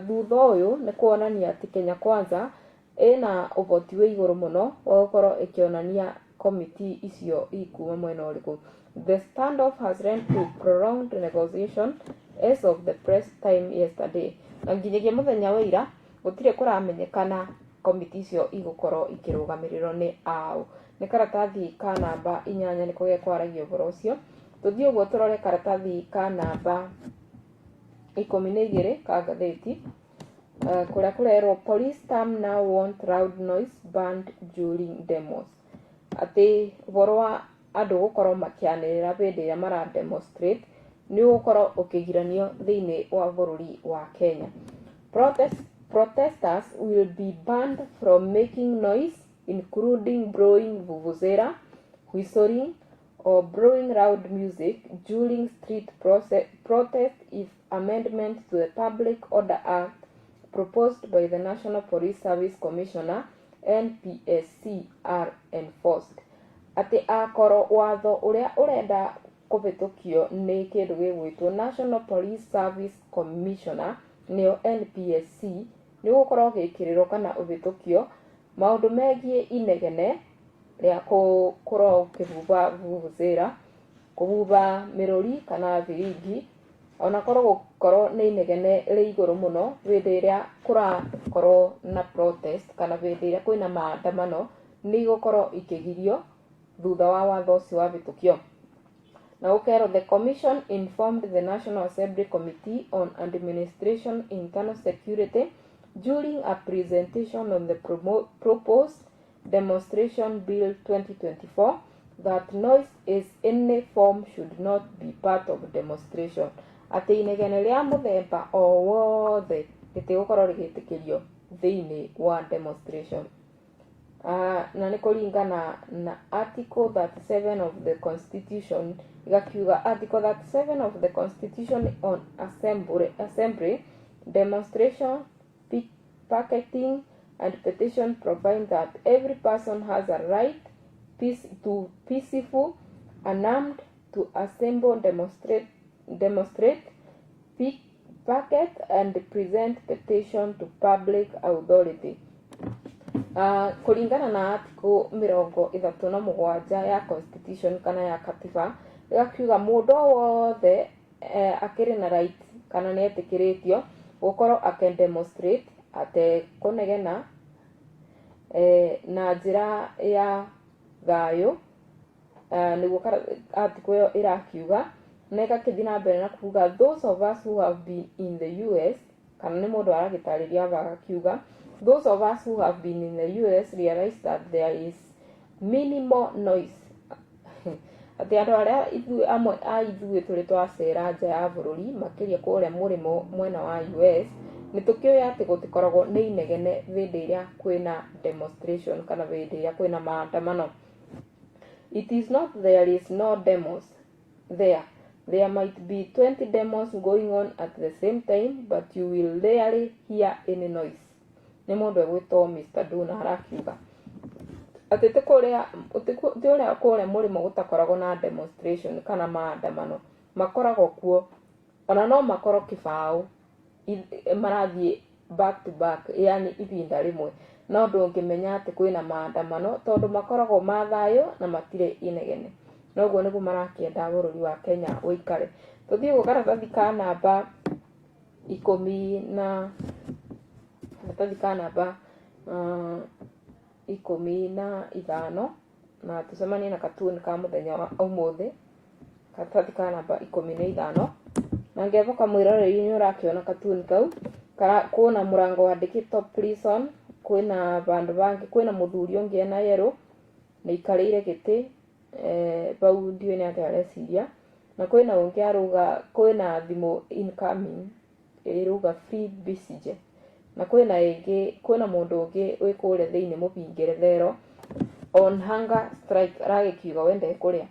thutha ũyũ nĩ kuonania atĩ Kenya Kwanza ĩna ũhoti wĩ igũrũ mũno wa gũkorwo ĩkĩonania committee icio ikuma mwena ũrĩkũ. The standoff has led to prolonged negotiation as of the press time yesterday. Na nginyagia mũthenya wa ira gũtirĩ kũramenyekana committee icio igũkorwo ikĩrũgamĩrĩrwo nĩ aũ. nĩ karatathi ka namba 8 nĩko gekwaragio ũhoro ũcio. Tũthiĩ ũguo tũrore karatathi ka namba 12 ka ngathĩti kũrĩa kũrerwo police term now want loud noise banned during demos. Atĩ ũhoro wa andũ gũkorwo makĩanĩrĩra hĩndĩ ĩrĩa mara demonstrate nĩ ũgũkorwo ũkĩgiranio thĩinĩ wa bũrũri wa Kenya. Protesters will be banned from making noise including blowing vuvuzela, whistling or blowing loud music during street protest if amendments to the Public Order Act proposed by the National Police Service Commissioner NPSC are enforced. Atĩ akorwo watho ũrĩa ũrenda kũbĩtũkio nĩ kĩndũ gĩgwĩtwo National Police Service Commissioner nĩyo NPSC nĩ gũkorwo gĩkĩrĩrwo kana ũbĩtũkio maũndũ megiĩ inegene rĩa kũkorwo ũkĩhuba vuvuzela, kũhuba mĩrũri kana thiringi, ona gũkorwo nĩ inegene rĩ igũrũ mũno hĩndĩ ĩrĩa kũrakorwo na protest kana hĩndĩ ĩrĩa kwĩna maandamano nĩ igũkorwo ikĩgirio thutha wa watho ũcio wabĩtũkio. Na gũkerwo the commission informed the National Assembly Committee on Administration Internal Security during a presentation on the proposed Demonstration Bill 2024 that noise in any form should not be part of demonstration. Atĩ inegene rĩa mũthemba o wothe rĩtigũkorwo rĩgĩtĩkĩrio thĩinĩ wa demonstration. Na nĩ kũringana na Article 37 of the Constitution, igakiuga Article 37 of the Constitution on Assembly, Demonstration, Picketing and Petition provide that every person has a right to peaceful, unarmed, to assemble, demonstrate, picket and present petition to public authority. Kũringana na Article 37 ya Constitution kana ya katiba, igakiuga mũndũ wothe akĩrĩ na right kana nĩ etĩkĩrĩtio gũkorwo akĩdemonstrate atekũnegena na njĩra ya thayũ, nĩguo article ĩyo ĩrakiuga, na ĩgakĩthiĩ na mbere na kuuga those of us who have been in the US, kana nĩ mũndũ aragĩtarĩria agakiuga those of us who have been in the US realize that there is minimal noise. Atĩ andũ arĩa amwe a ithuĩ tũrĩ twacera nja ya bũrũri makĩria kũrĩa mũrĩmo mwena wa US nĩ tũkĩoĩ atĩ gũtikoragwo nĩ inegene hĩndĩ ĩrĩa kwĩna demonstration kana hĩndĩ ĩrĩa kwĩna maandamano. It is not there is no demos there. There might be 20 demos going on at the same time, but you will rarely hear any noise. Nĩ mũndũ egwĩtwo Mr. Duna arakiuga. Atĩ ti ũrĩa kũrĩa mũrĩmo gũtakoragwo na demonstration kana maandamano makoragwo kuo, ona no makorwo kĩbaũ marathiĩ back to back, yani ibinda rĩmwe, no ndũngĩmenya atĩ kwĩna maandamano tondũ makoragwo ma thayũ na matirĩ inegene. Na ũguo nĩguo marakĩenda bũrũri wa Kenya ũikare. Tũthiĩ gwa karatathi ka namba 10 na karatathi ka namba 15 na tucemanie na katuni ka mũthenya wa ũmũthĩ, karatathi ka namba 15, na ngevoka mwĩroreri nĩ ũrakĩona katuni kau kwĩna mũrango wandĩkĩtwo prison, kwĩna bandũ bangĩ, kwĩna mũthuri ũngĩ ena yellow na ikarĩire gĩtĩ bau ndiũĩ nĩ atĩa areciria, na kwĩna ũngĩ arauga kwĩna thimũ incoming ĩrauga free Besigye, na kwĩna mũndũ ũngĩ wĩ kũrĩa thĩinĩ mũbingĩrethero on hunger strike aragĩkiuga wende kũrĩa.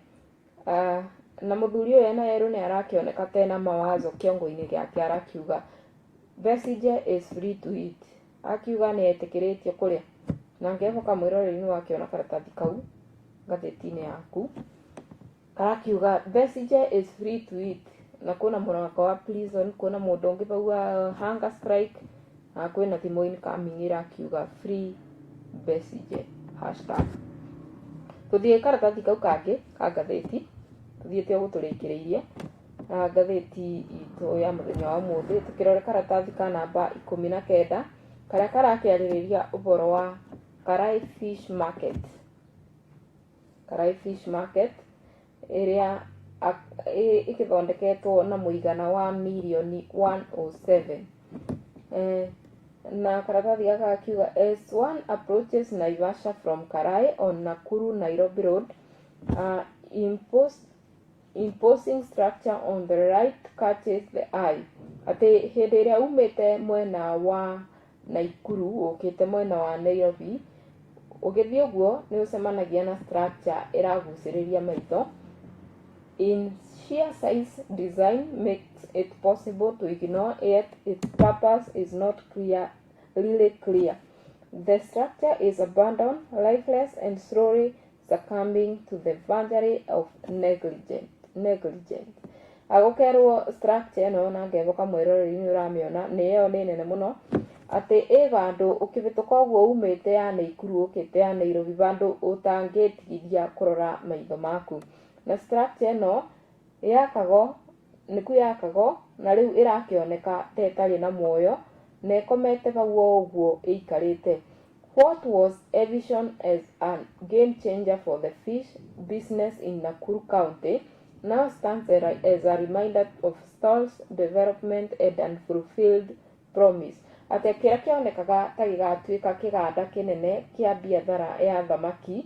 Na mũthuri ũyũ ena yellow nĩ arakĩoneka tena mawazo kĩongo-inĩ gĩake, arakiuga Besigye is free to eat, akiuga nĩ etĩkĩrĩtio kũrĩa. Na ngevoka mwĩroreri nĩ wakĩona karatathi kau ngathĩti-inĩ yaku arakiuga Besigye is free to eat, na kwĩna mũrango wa prison, kwĩna mũndũ ũngĩ bau hunger strike, na kwĩna thimũ incoming ĩrakiuga free Besigye hashtag. Tũthiĩ karatathi kau kangĩ ka ngathĩti, tũthiĩte ũguo tũrĩkĩrĩirie ngathĩti itũ ya mũthenya wa ũmũthĩ, tũkĩrore karatathi ka namba 19 karĩa karakĩarĩrĩria ũhoro wa Karai Fish Market. Karai Fish Market ĩrĩa ĩkĩthondeketwo na mũigana wa mirioni 107. Na karatathi gaka gakiuga as one approaches Naivasha from Karai on Nakuru Nairobi Road, imposing structure on the right catches the eye. Atĩ hĩndĩ ĩrĩa umĩte mwena wa Naikuru ũkĩte mwena wa Nairobi, ũgĩthiĩ ũguo nĩ ũcemanagia na structure ĩragucĩrĩria maitho. In sheer size, design makes it possible to ignore, yet its purpose is not really clear. The structure is abandoned, lifeless, and slowly succumbing to the vagary of negligence. Agũkerwo structure ĩno na ngevoka mwĩroreri nĩ ũramĩona nĩyo nĩ nene mũno, atĩ vandũ ũkĩvĩtũka ũguo umĩte ya Naikuru ũkĩte ya Nairobi, vandũ ũtangĩtigithia kũrora maitho maku. Na structure ĩno yakagwo na rĩu ĩrakĩoneka ta ĩtarĩ na muoyo na ĩkomete vau ũguo ĩikarĩte. What was envisioned as a game changer for the fish business in Nakuru County now stands as a reminder of stalled development and unfulfilled promise. Atĩ kĩrĩa kĩonekaga ta gĩgatuĩka kĩganda kĩnene kĩa biathara ya thamaki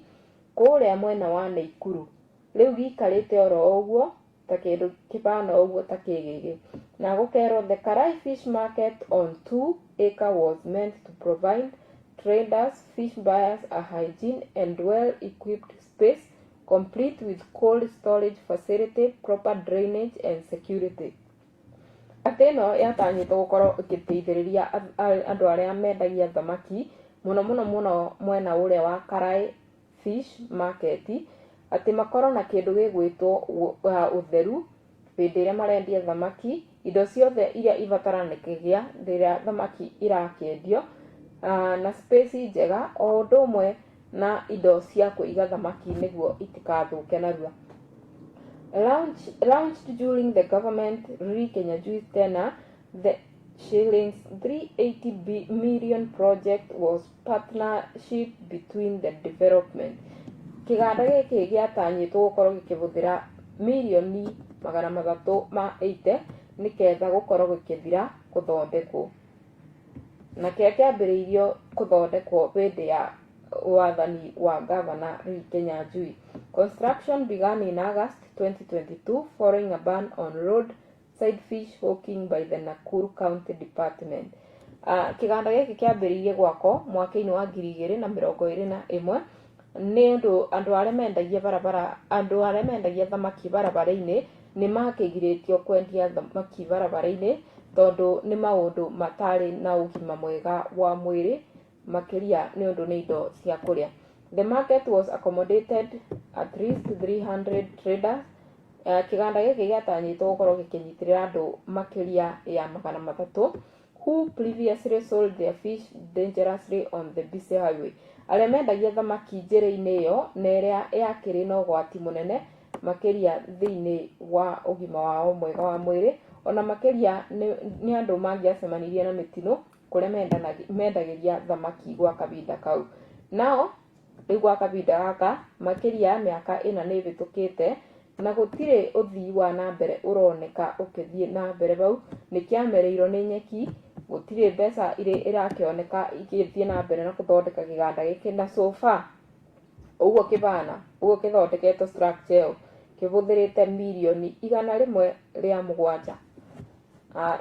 kũrĩa mwena wa Naikuru, rĩu gĩikarĩte oro ũguo ta kĩndũ kĩbana ũguo ta kĩgĩgĩ. Na gũkerwo the Karai Fish Market on 2 acre was meant to provide traders, fish buyers a hygiene and well-equipped space, complete with cold storage facility, proper drainage and security. Atĩ ĩno yatanyĩtwo gũkorwo ĩgĩteithĩrĩria andũ arĩa mendagia thamaki mũno mwena ũrĩa wa Karai Fish Market, atĩ makorwo na kĩndũ gĩgwĩtwo ũtheru hĩndĩ ĩrĩa marendia thamaki, indo ciothe iria ibataranagia rĩrĩa thamaki irakĩendio, na space njega o ũndũ ũmwe na indo cia kũiga thamaki nĩguo itikathũke narua. Launched during the government Kenya Juice tender, the shillings 380 million project was partnership between the development. Kĩganda gĩkĩ gĩatanyĩtwo gũkorwo gĩkĩhũthĩra mirioni 380 nĩgetha gũkorwo gĩkĩthira gũthondekwo. Na kĩrĩa kĩambĩrĩirio gũthondekwo hĩndĩ ya wathani wa Governor Kenya Juice. Construction began in August 2022 following a ban on roadside fish hawking by the Nakuru County Department. Kĩganda gĩkĩ kĩambĩrĩirie gwakwo mwaka-inĩ wa 2021 nĩ andũ arĩa mendagia thamaki barabara-inĩ nĩ makĩgirĩtio kwendia thamaki barabara-inĩ tondũ nĩ maũndũ matarĩ na ũgima mwega wa mwĩrĩ, makĩria nĩ ũndũ nĩ indo cia kũrĩa. The market was accommodated at least 300 traders. Kĩganda gĩkĩ gĩatanyĩtwo gũkorwo gĩkĩnyitĩrĩra andũ makĩria ya 300 who previously sold their fish dangerously on the busy highway. Arĩa mendagia thamaki njĩra-inĩ ĩyo na ĩrĩa yakĩrĩ na ũgwati mũnene makĩria thĩinĩ wa ũgima wao mwega wa mwĩrĩ, ona makĩria nĩ andũ mangĩacemanirie na mĩtino kũrĩa mendagĩria thamaki gwa kahinda kau. Nao rĩu gwa kahinda gaka makĩria mĩaka 4 nĩ ĩhĩtũkĩte na gũtirĩ ũthii wa na mbere ũroneka ũkĩthiĩ na mbere bau, nĩ kĩamereirwo nĩ nyeki, gũtirĩ mbeca irakĩoneka igĩthiĩ na mbere na gũthondeka kĩganda gĩkĩ, na so far ũguo kĩbana ũguo kĩthondeketwo structure ĩyo kĩhũthĩrĩte mirioni 107.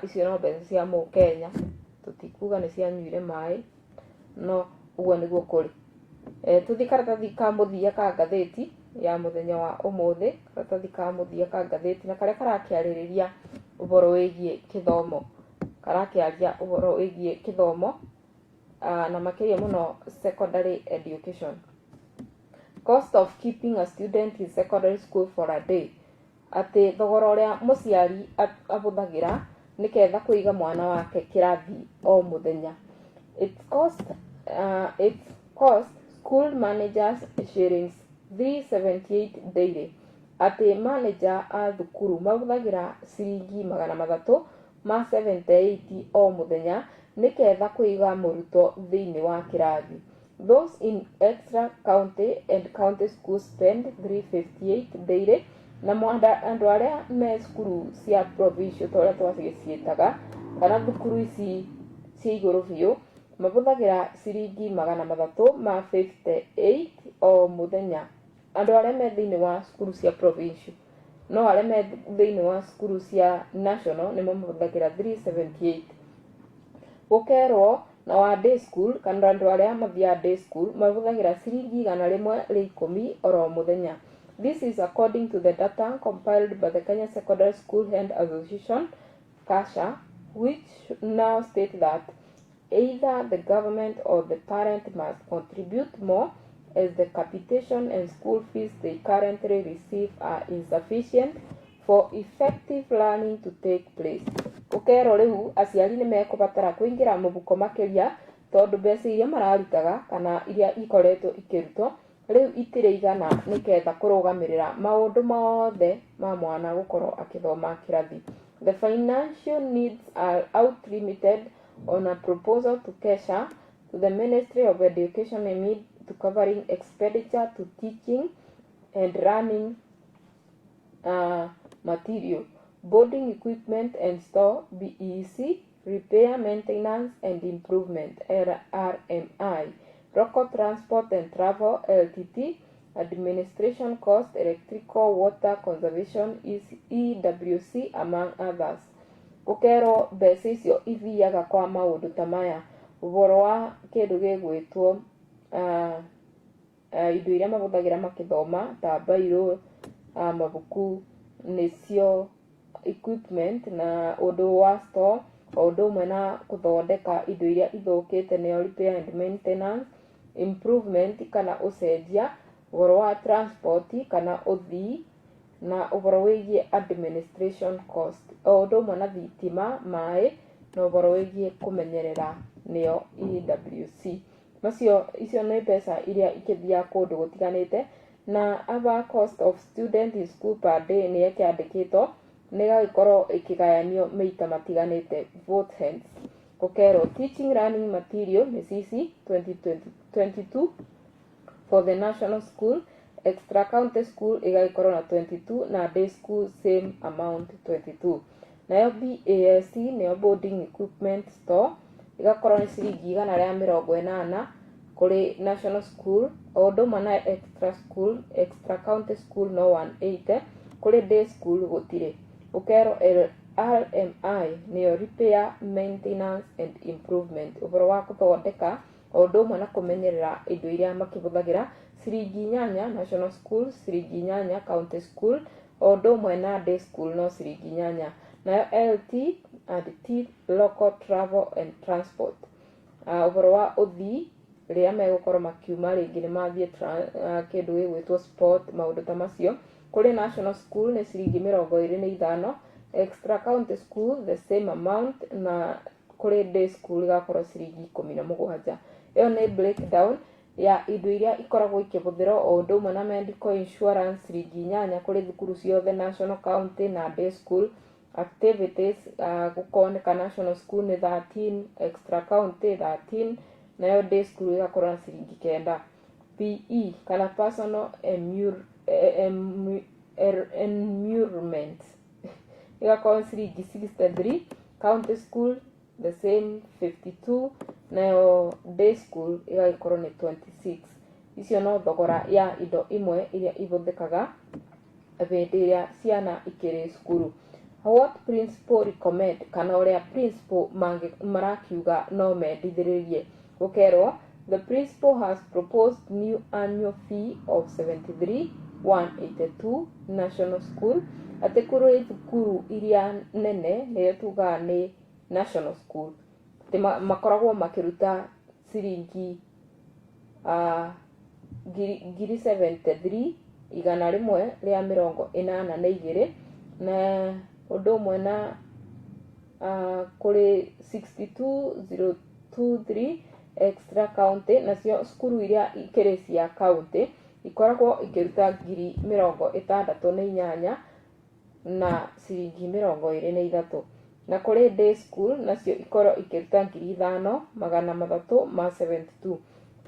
Icio no mbeca cia Mũkenya, tũtikuga nĩ cianyuire maĩ, no ũguo nĩguo kũrĩ. Tũthi karatathi ka mũthia ka ngathĩti ya mũthenya wa ũmũthĩ, karatathi ka mũthia ka ngathĩti na karĩa karakĩarĩrĩria ũhoro wĩgiĩ gĩthomo, karakĩaria ũhoro wĩgiĩ gĩthomo na makĩria mũno secondary education. Cost of keeping a student in secondary school for a day. Atĩ thogora ũrĩa mũciari ahũthagĩra nĩgetha kũiga mwana wake kĩrathi o mũthenya. It cost school managers shillings 378 daily. Atĩ manager a thukuru mahũthagĩra ciringi 378 o mũthenya nĩgetha kũiga mũrutwo thĩinĩ wa kĩrathi. Those in extra county and county schools spend 358 daily, na andũ arĩa me cukuru cia provincial ta ũrĩa twaciciĩtaga kana thukuru ici cia igũrũ biũ mahũthagĩra ciringi 358 o mũthenya. Andũ arĩa me thĩinĩ wa cukuru cia provincial, no arĩa me thĩinĩ wa cukuru cia national nĩ mahũthagĩra 378. Gũkerwo na wa day school kana andũ arĩa mathiaga day school mahũthagĩra ciringi 110 oro mũthenya. This is according to the data compiled by the Kenya Secondary School Hand Association, KASHA, which now state that either the government or the parent must contribute more as the capitation and school fees they currently receive are insufficient for effective learning to take place. Ũkerwo rĩu aciari nĩ mekũbatara kũingĩra mũhuko makĩria tondũ mbeca iria mararutaga kana iria ikoretwo ikĩrutwo rĩu itiraigana nĩgetha kũrũgamĩrĩra maũndũ mothe ma mwana gũkorwo akĩthoma kĩrathi. The financial needs are out limited on a proposal to KESHA to the Ministry of Education amid to covering expenditure to teaching and running material, boarding equipment and store, BEC, repair, maintenance and improvement, RMI, local transport and travel, LTT, administration cost, electrical, water conservation, EWC, among others. Gũkerwo mbeca icio ithiaga kwa maũndũ ta maya, ũhoro wa kĩndũ gĩgwĩtwo indo iria mahũthagĩra makĩthoma ta bairũ, mabuku, nĩcio equipment na ũndũ wa store, o ũndũ ũmwe na gũthondeka indo iria ithũkĩte nĩyo repair and maintenance, improvement kana ũcenjia, ũhoro wa transport kana ũthii na ũhoro wĩgiĩ administration cost, o ũndũ ũmwe na thitima, maĩ na ũhoro wĩgiĩ kũmenyerera nĩyo EWC. Icio nĩ mbeca iria ikĩthiaga kũndũ gũtiganĩte, na other cost of student in school per day nĩ ĩkĩandĩkĩtwo nĩgagĩkorwo ĩkĩgayanio maita matiganĩte both hands. Gũkerwo teaching learning material nĩ CC 2022 for the national school, extra county school ĩgagĩkorwo na 22 na day school same amount 22. Nayo BASC nĩyo boarding equipment store ĩgakorwo nĩ ciringi 180 kũrĩ national school, o ũndũ ũmwe na extra school, extra county school no 180, kũrĩ day school gũtirĩ. Gũkerwo RMI nĩyo repair, maintenance and improvement, ũhoro wa gũthondeka o ũndũ ũmwe na kũmenyerera indo iria makĩhũthagĩra, ciringi 8 national school, ciringi 8 county school, o ũndũ ũmwe na day school no ciringi 8. Nayo LT and T local travel and transport, ũhoro wa ũthii rĩrĩa megũkorwo makiuma rĩngĩ nĩ mathiĩ kĩndũ gĩgwĩtwo sport, maũndũ ta macio, kũrĩ national school nĩ ciringi 25, extra county school the same amount, na kũrĩ day school ĩgakorwo ciringi 17. Ĩyo nĩ breakdown ya indo iria ikoragwo ikĩhũthĩrwo o ũndũ ũmwe na medical insurance ciringi 8 kũrĩ thukuru ciothe national, county na day school. Activities gũkoneka national school nĩ 13, extra county 13, nayo day school ĩgakorwo na ciringi 9. PE kana personal emurement ĩgakorwo ciringi 63, county school the same 52, nayo day school ĩgagĩkorwo nĩ 26. Icio no thogora ya indo imwe iria ihũthĩkaga hĩndĩ ĩrĩa ciana ikĩrĩ cukuru. What principal recommend kana ũrĩa principal marakiuga no mendithĩrĩrie. Gũkerwo the principal has proposed new annual fee of 73,182 national school, atĩ kũrĩ thukuru iria nene nĩyo tugaga nĩ national school atĩ makoragwo makĩruta ciringi 73,182 na ũndũ ũmwe na kũrĩ 62,023 extra county, nacio cukuru iria ikĩrĩ cia county ikoragwo ikĩruta 68,000 na ciringi 23, na kũrĩ day school nacio ikorwo ikĩruta 5,372.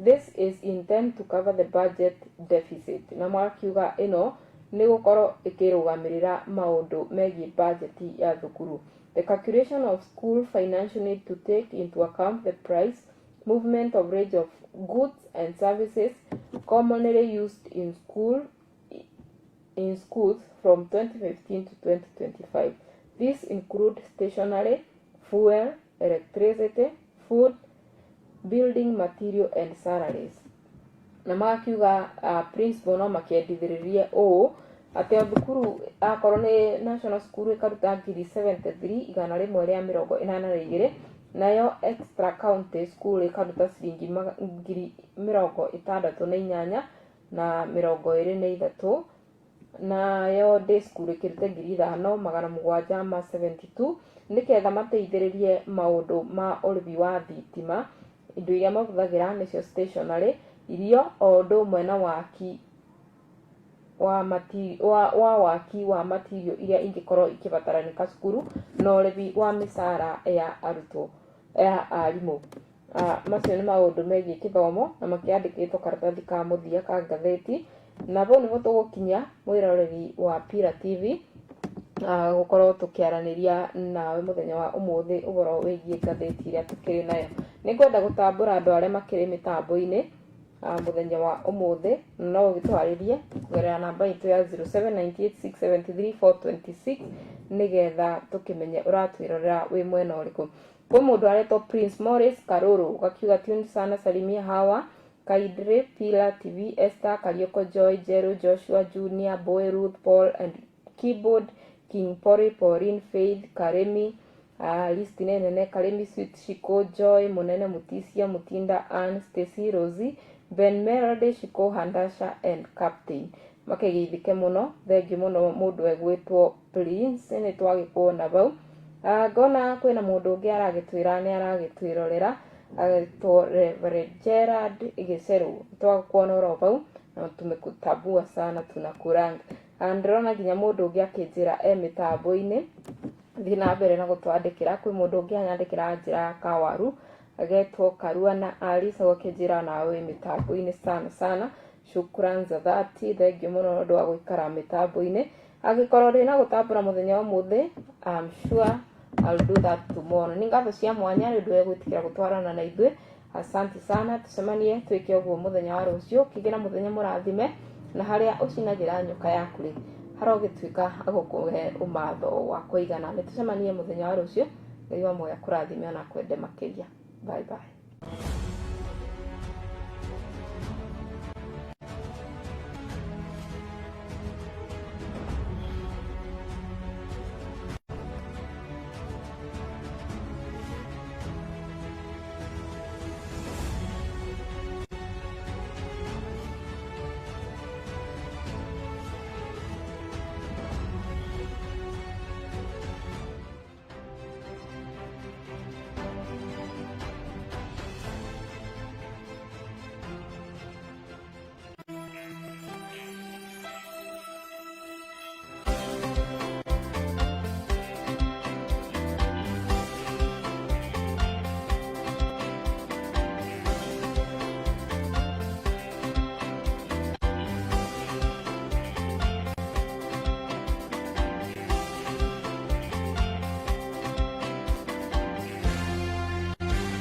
This is intended to cover the budget deficit. Na mwakiuga ĩno nĩ gũkorwo ĩkĩrũgamĩrĩra maũndũ megiĩ budget ya thukuru. The calculation of school financial need to take into account the price, movement of range of goods and services commonly used in schools from 2015 to 2025. These include stationery, fuel, electricity, food, building material and salaries. Na makiuga principal no makĩendithĩrĩrie ũũ atĩ thukuru akorwo nĩ national school ĩkaruta ngiri 73 igana rĩmwe rĩa 82, nayo extra county school ĩkaruta ciringi ngiri 68 na 23, nayo day school ĩkĩrute ngiri 5,772 nĩgetha mateithĩrĩrie maũndũ ma ũrĩhi wa thitima, indo iria mahũthagĩra nĩcio stationery, irio o ũndũ ũmwe na waki wa material iria ingĩkorwo ikĩbataranĩka cukuru na ũrĩhi wa mĩcara ya arutwo ya arimũ. Macio nĩ maũndũ megiĩ gĩthomo na makĩandĩkĩtwo karatathi ka mũthia ka ngathĩti, na hau nĩho tũgũkinya mwĩroreri wa Pillar TV gũkorwo tũkĩaranĩria nawe mũthenya wa ũmũthĩ ũhoro wĩgiĩ ngathĩti iria tũkĩrĩ nayo. Nĩngwenda gũtambũra andũ arĩa makĩrĩ mĩtambo-inĩ mũthenya wa ũmũthĩ, no ũgĩtwarĩrie kũgerera namba itũ ya 0798673426 nĩgetha tũkĩmenye ũratwĩrorera wĩ mwena ũrĩkũ. Kwĩ mũndũ aretwo Prince Morris Karũrũ ukakiuga tuned sana, salimia Hawa Kaidre, Pillar TV, Esther Karioko, Joy, Jero, Joshua Junior, Boy, Ruth, Paul and Keyboard, King Pori, Pauline, Faith, Karemi, list nene Karemi, Sweet Shiko, Joy, Munene, Mutisia, Mutinda, Anne, Stacy, Rosie, Ben Melody, Shiko, Handasha and Captain. Makegeithike muno, thengiũ mũno mũndũ egwĩtwo Prince nĩ twagĩkuona bau. Ngona kwĩna mũndũ ũngĩ aragĩtwĩra nĩ aragĩtwĩrorera agĩtwo Reverend Gerard Igeceru, twakuona oro bau na tumekutambua sana, tunakuranga. Ndĩrona nginya mũndũ ũngĩ akĩnjĩra mĩtambo-inĩ, thiĩ na mbere na gũtwandĩkĩra. Kwĩ mũndũ ũngĩ anyandĩkĩra njĩra Kawaru agetwo Karua na Alice agakĩnjĩra nawe mĩtambo-inĩ sana. Shukran za dhati, thengiũ mũno nĩ ũndũ wa gũikara mĩtambo-inĩ. Angĩkorwo ndĩ na gũtambũra mũthenya wa ũmũthĩ, I'm sure I'll do that tomorrow. Nĩ ngatho cia mwanya nĩ ũndũ wa gwĩtĩkĩra gũtwarana na ithuĩ. Asante sana, tucemanie twĩke ũguo mũthenya wa rũciũ, kĩgĩe na mũthenya mũrathime, na harĩa ũcinagĩra nyoka yaku rĩ harogĩtuĩka agũkũhe ũmatho wa kũigana. Nĩ tucemanie mũthenya wa rũciũ, Ngai wa muoyo akũrathime na akwende makĩria. Bye bye.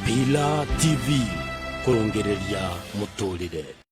Pillar TV, kũrongereria mũtũrĩre.